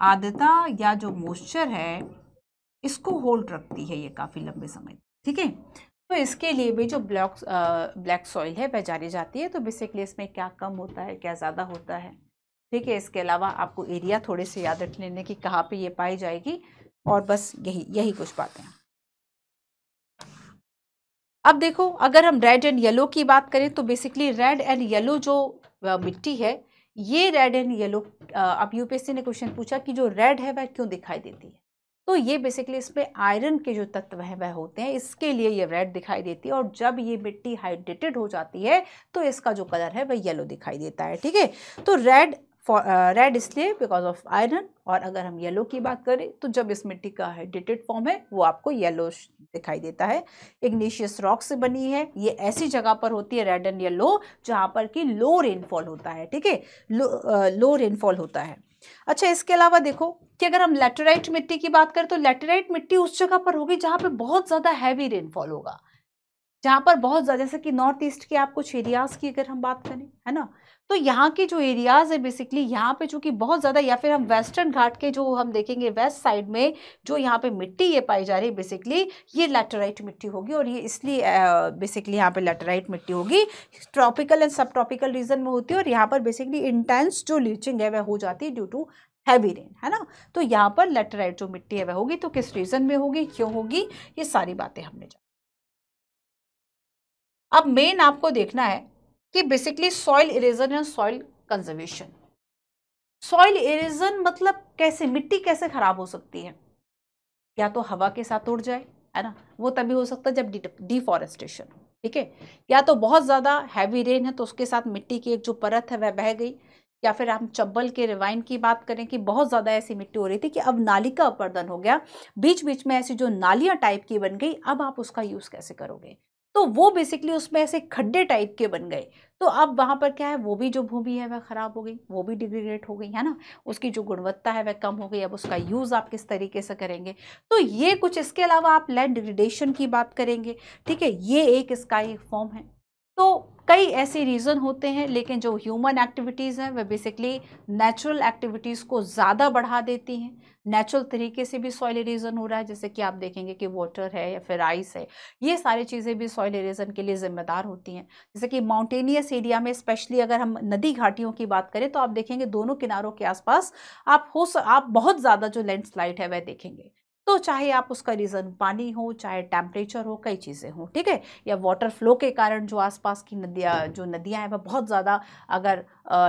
आर्द्रता या जो मॉइस्चर है इसको होल्ड रखती है ये काफी लंबे समय, ठीक है। तो इसके लिए भी जो ब्लैक सॉइल है वह जानी जाती है। तो बेसिकली इसमें क्या कम होता है, क्या ज़्यादा होता है, ठीक है। इसके अलावा आपको एरिया थोड़े से याद रख लेने की कहाँ पे ये पाई जाएगी, और बस यही कुछ बातें हैं। अब देखो अगर हम रेड एंड येलो की बात करें तो बेसिकली रेड एंड येलो जो मिट्टी है, ये रेड एंड येलो, अब यूपीएससी ने क्वेश्चन पूछा कि जो रेड है वह क्यों दिखाई देती है, तो ये बेसिकली इसमें आयरन के जो तत्व हैं वह होते हैं, इसके लिए ये रेड दिखाई देती है। और जब ये मिट्टी हाइड्रेटेड हो जाती है तो इसका जो कलर है वह येलो दिखाई देता है, ठीक है। तो रेड इसलिए बिकॉज ऑफ आयरन, और अगर हम येलो की बात करें तो जब इस मिट्टी का हाइड्रेटेड फॉर्म है वो आपको येलो दिखाई देता है। इग्नेशियस रॉक से बनी है, ये ऐसी जगह पर होती है रेड एंड येलो जहां पर कि लो रेनफॉल होता है, ठीक है, लो रेनफॉल होता है। अच्छा, इसके अलावा देखो कि अगर हम लैटेराइट मिट्टी की बात करें तो लैटेराइट मिट्टी उस जगह पर होगी जहां पर बहुत ज्यादा हैवी रेनफॉल होगा, जहां पर बहुत ज्यादा, जैसे कि नॉर्थ ईस्ट के आप कुछ एरियाज की अगर हम बात करें, है ना, तो यहाँ के जो एरियाज है बेसिकली यहाँ पे चूंकि बहुत ज्यादा, या फिर हम वेस्टर्न घाट के जो हम देखेंगे वेस्ट साइड में जो यहाँ पे मिट्टी ये पाई जा रही है बेसिकली ये लैटेराइट मिट्टी होगी, और ये इसलिए बेसिकली यहाँ पे लैटेराइट मिट्टी होगी। ट्रॉपिकल एंड सब ट्रॉपिकल रीजन में होती है, और यहाँ पर बेसिकली इंटेंस जो लीचिंग है वह हो जाती है ड्यू टू हैवी रेन, है ना। तो यहाँ पर लैटेराइट जो मिट्टी है वह होगी, तो किस रीजन में होगी, क्यों होगी, ये सारी बातें हमने जानी। अब मेन आपको देखना है कि बेसिकली सॉइल इरेजन या सॉइल कंजर्वेशन। सॉइल इरेजन मतलब कैसे, मिट्टी कैसे खराब हो सकती है, या तो हवा के साथ उड़ जाए, है ना, वो तभी हो सकता है जब डिफॉरेस्टेशन, ठीक है, या तो बहुत ज्यादा हैवी रेन है तो उसके साथ मिट्टी की एक जो परत है वह बह गई, या फिर हम चब्बल के रिवाइन की बात करें कि बहुत ज्यादा ऐसी मिट्टी हो रही थी कि अब नाली का अपर्दन हो गया, बीच बीच में ऐसी जो नालियां टाइप की बन गई, अब आप उसका यूज कैसे करोगे, तो वो बेसिकली उसमें ऐसे खड्डे टाइप के बन गए, तो अब वहां पर क्या है, वो भी जो भूमि है वह खराब हो गई, वो भी डिग्रेडेट हो गई, है ना, उसकी जो गुणवत्ता है वह कम हो गई, अब उसका यूज आप किस तरीके से करेंगे, तो ये कुछ। इसके अलावा आप लैंड डिग्रेडेशन की बात करेंगे, ठीक है, ये एक इसका एक फॉर्म है। तो कई ऐसे रीज़न होते हैं, लेकिन जो ह्यूमन एक्टिविटीज़ हैं वह बेसिकली नेचुरल एक्टिविटीज़ को ज़्यादा बढ़ा देती हैं। नेचुरल तरीके से भी सॉइल इरेजन हो रहा है, जैसे कि आप देखेंगे कि वाटर है या फिर आइस है, ये सारी चीज़ें भी सॉइल इरेजन के लिए जिम्मेदार होती हैं। जैसे कि माउंटेनियस एरिया में स्पेशली अगर हम नदी घाटियों की बात करें तो आप देखेंगे दोनों किनारों के आसपास आप बहुत ज़्यादा जो लैंडस्लाइड है वह देखेंगे, तो चाहे आप उसका रीज़न पानी हो, चाहे टेम्परेचर हो, कई चीज़ें हों, ठीक है, या वाटर फ्लो के कारण जो आसपास की नदियाँ हैं वह बहुत ज़्यादा अगर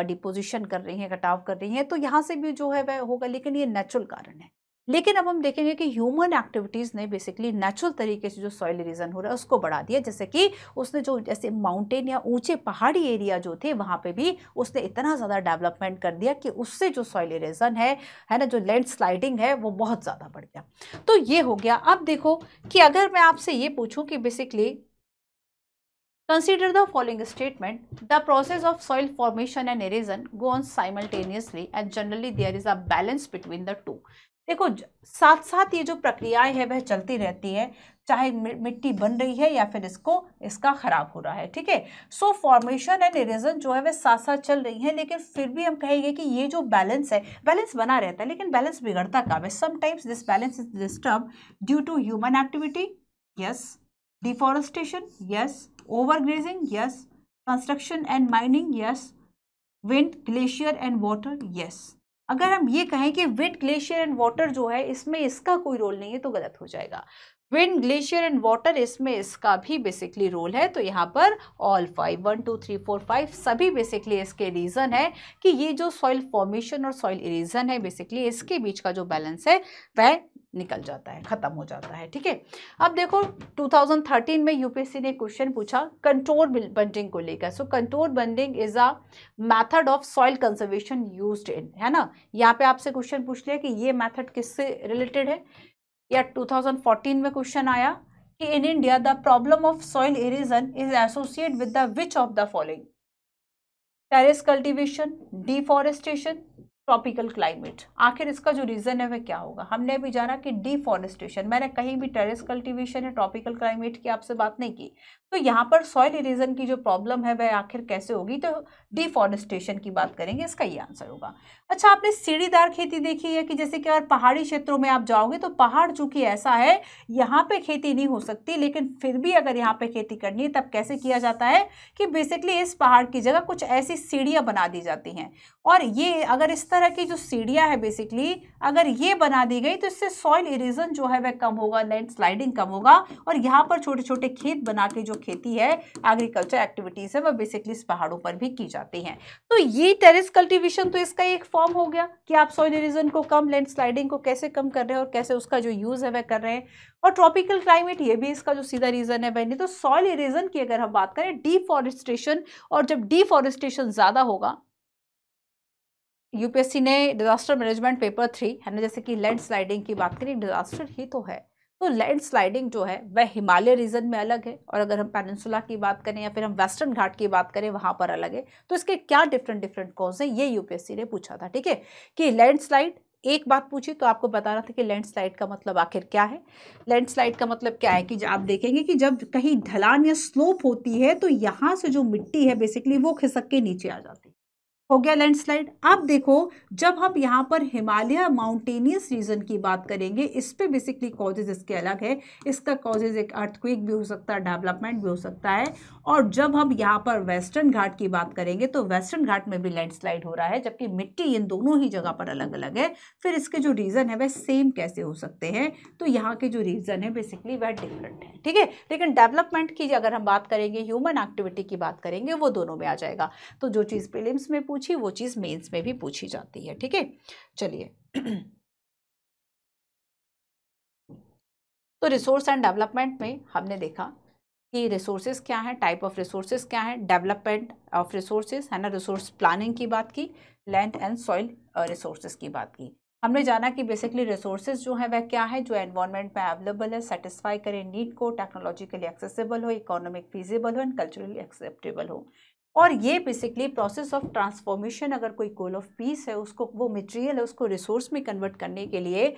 डिपोजिशन कर रही हैं, कटाव कर रही हैं, तो यहाँ से भी जो है वह होगा, लेकिन ये नेचुरल कारण है। लेकिन अब हम देखेंगे कि ह्यूमन एक्टिविटीज़ ने बेसिकली नेचुरल तरीके से जो सॉइल इरोजन हो रहा है उसको बढ़ा दिया, जैसे कि उसने जो जैसे माउंटेन या ऊंचे पहाड़ी एरिया जो थे वहाँ पे भी उसने इतना ज़्यादा डेवलपमेंट कर दिया कि उससे जो सॉइल इरोजन है ना, जो लैंड स्लाइडिंग है वो बहुत ज़्यादा बढ़ गया। तो ये हो गया। अब देखो कि अगर मैं आपसे ये पूछूं कि basically consider the following statement: the process of soil formation and erosion go on simultaneously and generally there is a balance between the two। देखो साथ साथ ये जो प्रक्रियाएं है वह चलती रहती है, चाहे मिट्टी बन रही है या फिर इसका खराब हो रहा है, ठीक है। सो फॉर्मेशन एंड इरोजन जो है वह साथ साथ चल रही है, लेकिन फिर भी हम कहेंगे कि ये जो बैलेंस है, बैलेंस बना रहता है, लेकिन बैलेंस बिगड़ता कब है, sometimes this balance is disturb due to human activity, yes, deforestation, yes, overgrazing, yes, construction and mining, yes, wind, glacier and water, yes। अगर हम ये कहें कि विंड, ग्लेशियर एंड वाटर जो है इसमें इसका कोई रोल नहीं है तो गलत हो जाएगा। विंड, ग्लेशियर एंड वाटर इसमें इसका भी बेसिकली रोल है। तो यहाँ पर ऑल 5, 1 2 3 4 5 सभी बेसिकली इसके रीजन है कि ये जो सॉइल फॉर्मेशन और सॉइल इरोजन है बेसिकली इसके बीच का जो बैलेंस है वह निकल जाता है, खत्म हो जाता है। ठीक है, अब देखो 2013 में यूपीएससी ने क्वेश्चन पूछा कंटोर बंडिंग को लेकर। So contour bunding is a method of soil conservation used in, है ना। यहाँ पे आपसे क्वेश्चन पूछ लिया कि ये मेथड किससे रिलेटेड है, या 2014 में क्वेश्चन आया कि in India the problem of soil erosion is associate with the which of the following, terrace cultivation, deforestation, tropical climate. आखिर इसका जो रीजन है वह क्या होगा। हमने भी जाना कि डिफॉरेस्टेशन, मैंने कहीं भी टेरेस कल्टीवेशन या ट्रॉपिकल क्लाइमेट की आपसे बात नहीं की। तो यहाँ पर सॉइल इरोजन की जो प्रॉब्लम है वह आखिर कैसे होगी, तो डिफॉरेस्टेशन की बात करेंगे, इसका ये आंसर होगा। अच्छा, आपने सीढ़ीदार खेती देखी है कि जैसे कि अगर पहाड़ी क्षेत्रों में आप जाओगे तो पहाड़ चूंकि ऐसा है यहाँ पे खेती नहीं हो सकती, लेकिन फिर भी अगर यहाँ पे खेती करनी है तब कैसे किया जाता है कि बेसिकली इस पहाड़ की जगह कुछ ऐसी सीढ़ियाँ बना दी जाती हैं, और ये अगर इस तरह की जो सीढ़ियाँ है बेसिकली अगर ये बना दी गई तो इससे सॉइल इरोजन जो है वह कम होगा, लैंड स्लाइडिंग कम होगा, और यहाँ पर छोटे छोटे खेत बना के जो खेती है, एग्रीकल्चर एक्टिविटीज है, वह बेसिकली इस पहाड़ों पर भी की जाती हैं। तो ये टेरेस कल्टीवेशन तो इसका एक फॉर्म हो गया कि आप सॉइल इरोजन को कम, लैंड स्लाइडिंग को कैसे कम कर रहे हैं और कैसे उसका जो यूज है वह कर रहे हैं। और ट्रॉपिकल क्लाइमेट ये भी इसका जो सीधा रीजन है वह नहीं। तो सॉइल इरोजन की अगर हम बात करें, डिफॉरेस्टेशन, और जब डिफॉरेस्टेशन ज्यादा होगा, यूपीएससी ने डिजास्टर मैनेजमेंट पेपर 3 है ना, जैसे कि लैंड स्लाइडिंग की बात करें, डिजास्टर ही तो है, तो लैंड स्लाइडिंग जो है वह हिमालय रीजन में अलग है, और अगर हम पेनिनसुला की बात करें या फिर हम वेस्टर्न घाट की बात करें वहां पर अलग है। तो इसके क्या डिफरेंट कॉज है, ये यूपीएससी ने पूछा था। ठीक है, कि लैंडस्लाइड, एक बात पूछी तो आपको बताना था कि लैंडस्लाइड का मतलब आखिर क्या है। लैंडस्लाइड का मतलब क्या है कि आप देखेंगे कि जब कहीं ढलान या स्लोप होती है तो यहाँ से जो मिट्टी है बेसिकली वो खिसक के नीचे आ जाती है, हो गया लैंडस्लाइड। अब देखो जब हम यहाँ पर हिमालय माउंटेनियस रीजन की बात करेंगे, इस पे बेसिकली कॉजेज इसके अलग है। इसका कॉजेज एक अर्थक्वेक भी हो सकता है, डेवलपमेंट भी हो सकता है। और जब हम यहाँ पर वेस्टर्न घाट की बात करेंगे तो वेस्टर्न घाट में भी लैंडस्लाइड हो रहा है, जबकि मिट्टी इन दोनों ही जगह पर अलग अलग है। फिर इसके जो रीजन है वह सेम कैसे हो सकते हैं, तो यहाँ के जो रीजन है बेसिकली वह डिफरेंट है। ठीक है, लेकिन डेवलपमेंट की अगर हम बात करेंगे, ह्यूमन एक्टिविटी की बात करेंगे, वो दोनों में आ जाएगा। तो जो चीज प्रीलिम्स में पूछी वो चीज मेंस में भी पूछी जाती है। ठीक है, चलिए तो रिसोर्स एंड डेवलपमेंट में हमने देखा कि रिसोर्सेज क्या है, टाइप ऑफ रिसोर्सेज क्या है, डेवलपमेंट ऑफ रिसोर्सेज है ना, रिसोर्स प्लानिंग की बात की, लैंड एंड सॉइल रिसोर्सेज की बात की। हमने जाना कि बेसिकली रिसोर्सेज जो है वह क्या है, जो एनवायरनमेंट में अवेलेबल है, सेटिस्फाई करे नीड को, टेक्नोलॉजिकली एक्सेसिबल हो, इकोनॉमिक फीजिबल हो एंड कल्चरली एक्सेप्टेबल हो। और ये बेसिकली प्रोसेस ऑफ ट्रांसफॉर्मेशन, अगर कोई गोल ऑफ पीस है उसको, वो मटेरियल है उसको रिसोर्स में कन्वर्ट करने के लिए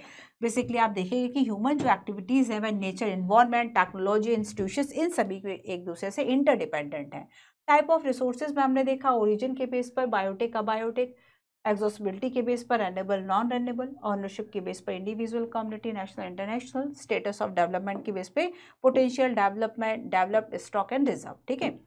बेसिकली आप देखेंगे कि ह्यूमन जो एक्टिविटीज़ है वह नेचर, एनवायरनमेंट, टेक्नोलॉजी, इंस्टीट्यूशंस, इन सभी के एक दूसरे से इंटरडिपेंडेंट है। टाइप ऑफ रिसोर्सेज में हमने देखा ओरिजिन के बेस पर बायोटेक, अबायोटेक, एक्सॉस्टिबिलिटी के बेस पर रेन्यूएबल, नॉन रेन्यूएबल, ऑनरशिप के बेस पर individual, community, national, international, status of development के बेस पे potential development, developed, stock and reserve. ठीक है,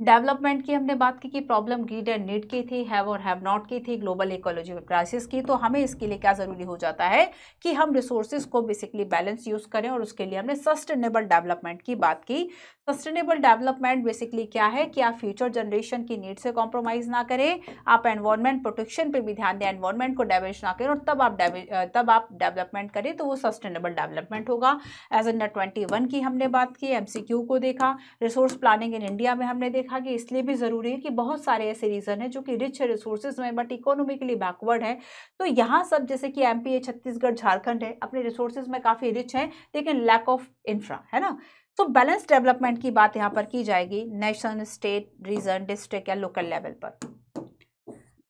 डेवलपमेंट की हमने बात की कि प्रॉब्लम ग्रीड एंड नीड की थी, हैव और हैव नॉट की थी, ग्लोबल इकोलॉजिकल क्राइसिस की। तो हमें इसके लिए क्या जरूरी हो जाता है कि हम रिसोर्सेज को बेसिकली बैलेंस यूज करें, और उसके लिए हमने सस्टेनेबल डेवलपमेंट की बात की। सस्टेनेबल डेवलपमेंट बेसिकली क्या है कि आप फ्यूचर जनरेशन की नीड से कॉम्प्रोमाइज ना करें, आप एनवायरनमेंट प्रोटेक्शन पे भी ध्यान दें, एनवायरनमेंट को डैमेज ना करें, और तब आप डेवलपमेंट करें तो वो सस्टेनेबल डेवलपमेंट होगा। एजेंडा 21 की हमने बात की, एमसीक्यू को देखा। रिसोर्स प्लानिंग इन इंडिया में हमने देखा कि इसलिए भी जरूरी है कि बहुत सारे ऐसे रीजन है जो कि रिच है रिसोर्सेज में बट इकोनॉमिकली बैकवर्ड है। तो यहाँ सब जैसे कि एमपी है, छत्तीसगढ़, झारखंड है, अपने रिसोर्सेज में काफी रिच है लेकिन लैक ऑफ इंफ्रा है ना। तो बैलेंस डेवलपमेंट की बात यहाँ पर की जाएगी नेशन, स्टेट, रीजन, डिस्ट्रिक्ट या लोकल लेवल पर।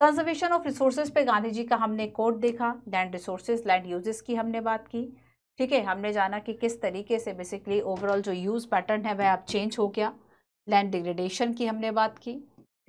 कंजर्वेशन ऑफ रिसोर्सेज पे गांधी जी का हमने कोट देखा। लैंड रिसोर्सेज, लैंड यूजेस की हमने बात की। ठीक है, हमने जाना कि किस तरीके से बेसिकली ओवरऑल जो यूज पैटर्न है वह अब चेंज हो गया। लैंड डिग्रेडेशन की हमने बात की।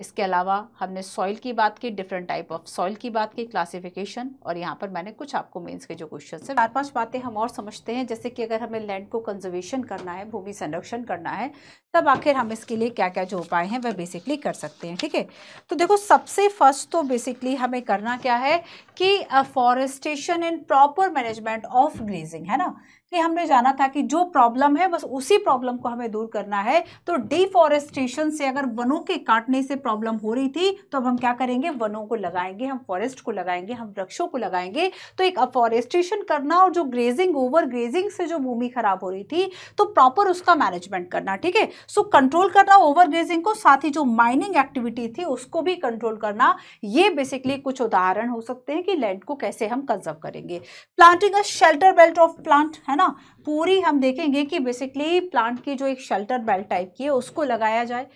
इसके अलावा हमने सॉइल की बात की, डिफरेंट टाइप ऑफ सॉइल की बात की, क्लासिफिकेशन, और यहाँ पर मैंने कुछ आपको मेंस के जो क्वेश्चन है 4-5 बातें हम और समझते हैं। जैसे कि अगर हमें लैंड को कंजर्वेशन करना है, भूमि संरक्षण करना है, तब आखिर हम इसके लिए क्या क्या जो उपाय हैं वह बेसिकली कर सकते हैं। ठीक है, तो देखो सबसे फर्स्ट तो बेसिकली हमें करना क्या है कि forestation and proper management of grazing, है ना, कि हमने जाना था कि जो प्रॉब्लम है बस उसी प्रॉब्लम को हमें दूर करना है। तो डिफॉरेस्टेशन से, अगर वनों के काटने से प्रॉब्लम हो रही थी, तो अब हम क्या करेंगे, वनों को लगाएंगे, हम फॉरेस्ट को लगाएंगे, हम वृक्षों को लगाएंगे। तो एक अफॉरेस्टेशन करना, और जो ग्रेजिंग, ओवर ग्रेजिंग से जो भूमि खराब हो रही थी, तो प्रॉपर उसका मैनेजमेंट करना। ठीक है, सो कंट्रोल करना ओवर ग्रेजिंग को, साथ ही जो माइनिंग एक्टिविटी थी उसको भी कंट्रोल करना। ये बेसिकली कुछ उदाहरण हो सकते हैं कि लैंड को कैसे हम कंजर्व करेंगे। Planting a shelter belt of plant, है ना, पूरी हम देखेंगे कि बेसिकली प्लांट की जो एक शेल्टर बेल्ट टाइप की है उसको लगाया जाए।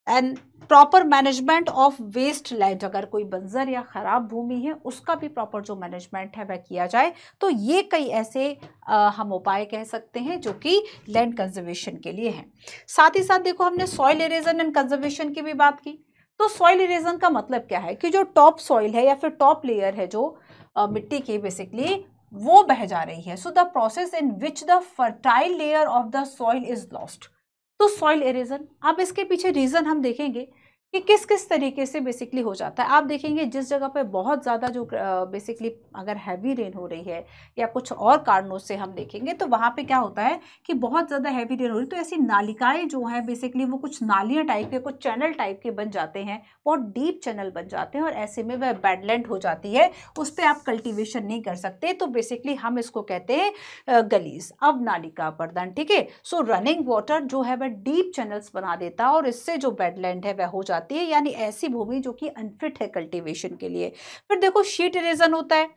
And proper management of waste land, अगर कोई बंजर या खराब भूमि है उसका भी प्रॉपर जो मैनेजमेंट है वह किया जाए। तो ये कई ऐसे हम उपाय कह सकते हैं जो कि लैंड कंजर्वेशन के लिए हैं। साथ ही साथ देखो हमने सॉइल इरोजन एंड कंजर्वेशन की भी बात की। तो सॉइल इरोजन का मतलब क्या है कि जो टॉप सॉइल है या फिर टॉप लेयर है जो मिट्टी की, बेसिकली वो बह जा रही है। So the process in which the fertile layer of the soil is lost. तो सॉइल इरोजन, अब इसके पीछे रीजन हम देखेंगे कि किस किस तरीके से बेसिकली हो जाता है। आप देखेंगे जिस जगह पे बहुत ज़्यादा जो बेसिकली अगर हैवी रेन हो रही है या कुछ और कारणों से हम देखेंगे, तो वहाँ पे क्या होता है कि बहुत ज़्यादा हैवी रेन हो रही है, तो ऐसी नालिकाएं जो हैं बेसिकली वो कुछ नालियाँ टाइप के, कुछ चैनल टाइप के बन जाते हैं, बहुत डीप चैनल बन जाते हैं, और ऐसे में वह बेडलैंड हो जाती है, उस पर आप कल्टिवेशन नहीं कर सकते। तो बेसिकली हम इसको कहते हैं गलीज, अब नालिका अपर्दन। ठीक है, सो रनिंग वाटर जो है वह डीप चैनल्स बना देता है, और इससे जो बेडलैंड है वह हो जाती है, यानी ऐसी भूमि जो कि अनफिट है कल्टीवेशन के लिए। फिर देखो शीट इरोजन होता है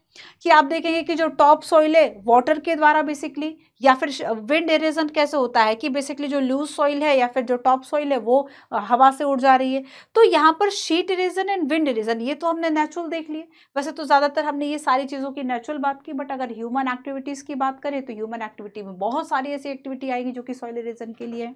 कि आप देखेंगे कि जो टॉप सॉइल है वाटर के द्वारा बेसिकली, या फिर विंड इरोजन कैसे होता है कि बेसिकली जो लूज सॉइल है या फिर जो टॉप सॉइल है वो हवा से उड़ जा रही है। तो यहाँ पर sheet erosion and wind erosion, ये तो हमने नेचुरल देख लिए। वैसे तो ज्यादातर हमने ये सारी चीजों की नेचुरल बात की, बट अगर ह्यूमन एक्टिविटीज की बात करें तो ह्यूमन एक्टिविटी में बहुत सारी ऐसी एक्टिविटी आएगी जो कि सॉइल इरोजन के लिए है।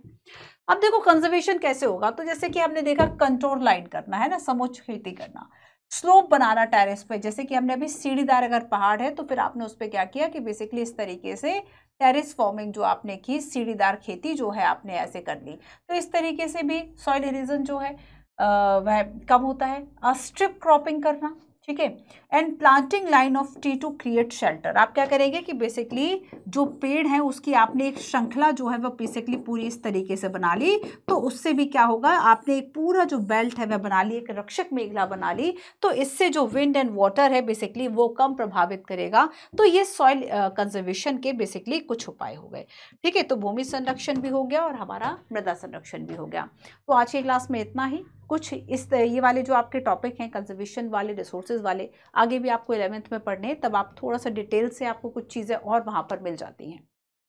अब देखो कंजर्वेशन कैसे होगा, तो जैसे कि हमने देखा कंट्रोल लाइन करना है ना, समुच्च खेती करना, स्लोप बनाना टेरेस पे, जैसे कि हमने अभी सीढ़ीदार अगर पहाड़ है तो फिर आपने उस पर क्या किया कि बेसिकली इस तरीके से टेरेस फॉर्मिंग जो आपने की, सीढ़ीदार खेती जो है आपने ऐसे कर ली। तो इस तरीके से भी सॉइल इरोजन जो है वह कम होता है। स्ट्रिप क्रॉपिंग करना, ठीक है, and planting line of tree to create shelter. आप क्या करेंगे कि बेसिकली जो पेड़ है उसकी आपने एक श्रृंखला जो है वह बेसिकली पूरी इस तरीके से बना ली, तो उससे भी क्या होगा, आपने एक पूरा जो बेल्ट है वह बना ली, एक रक्षक मेखला बना ली, तो इससे जो विंड एंड वाटर है बेसिकली वो कम प्रभावित करेगा। तो ये सॉइल कंजर्वेशन के बेसिकली कुछ उपाय हो गए। ठीक है, तो भूमि संरक्षण भी हो गया और हमारा मृदा संरक्षण भी हो गया। तो आज की क्लास में इतना ही। कुछ इस ये वाले जो आपके टॉपिक हैं कंजर्वेशन वाले, रिसोर्सेज वाले, आगे भी आपको 11th में पढ़ने हैं, तब आप थोड़ा सा डिटेल से आपको कुछ चीज़ें और वहाँ पर मिल जाती हैं।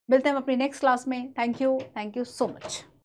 मिलते हैं हम अपनी नेक्स्ट क्लास में। Thank you so much.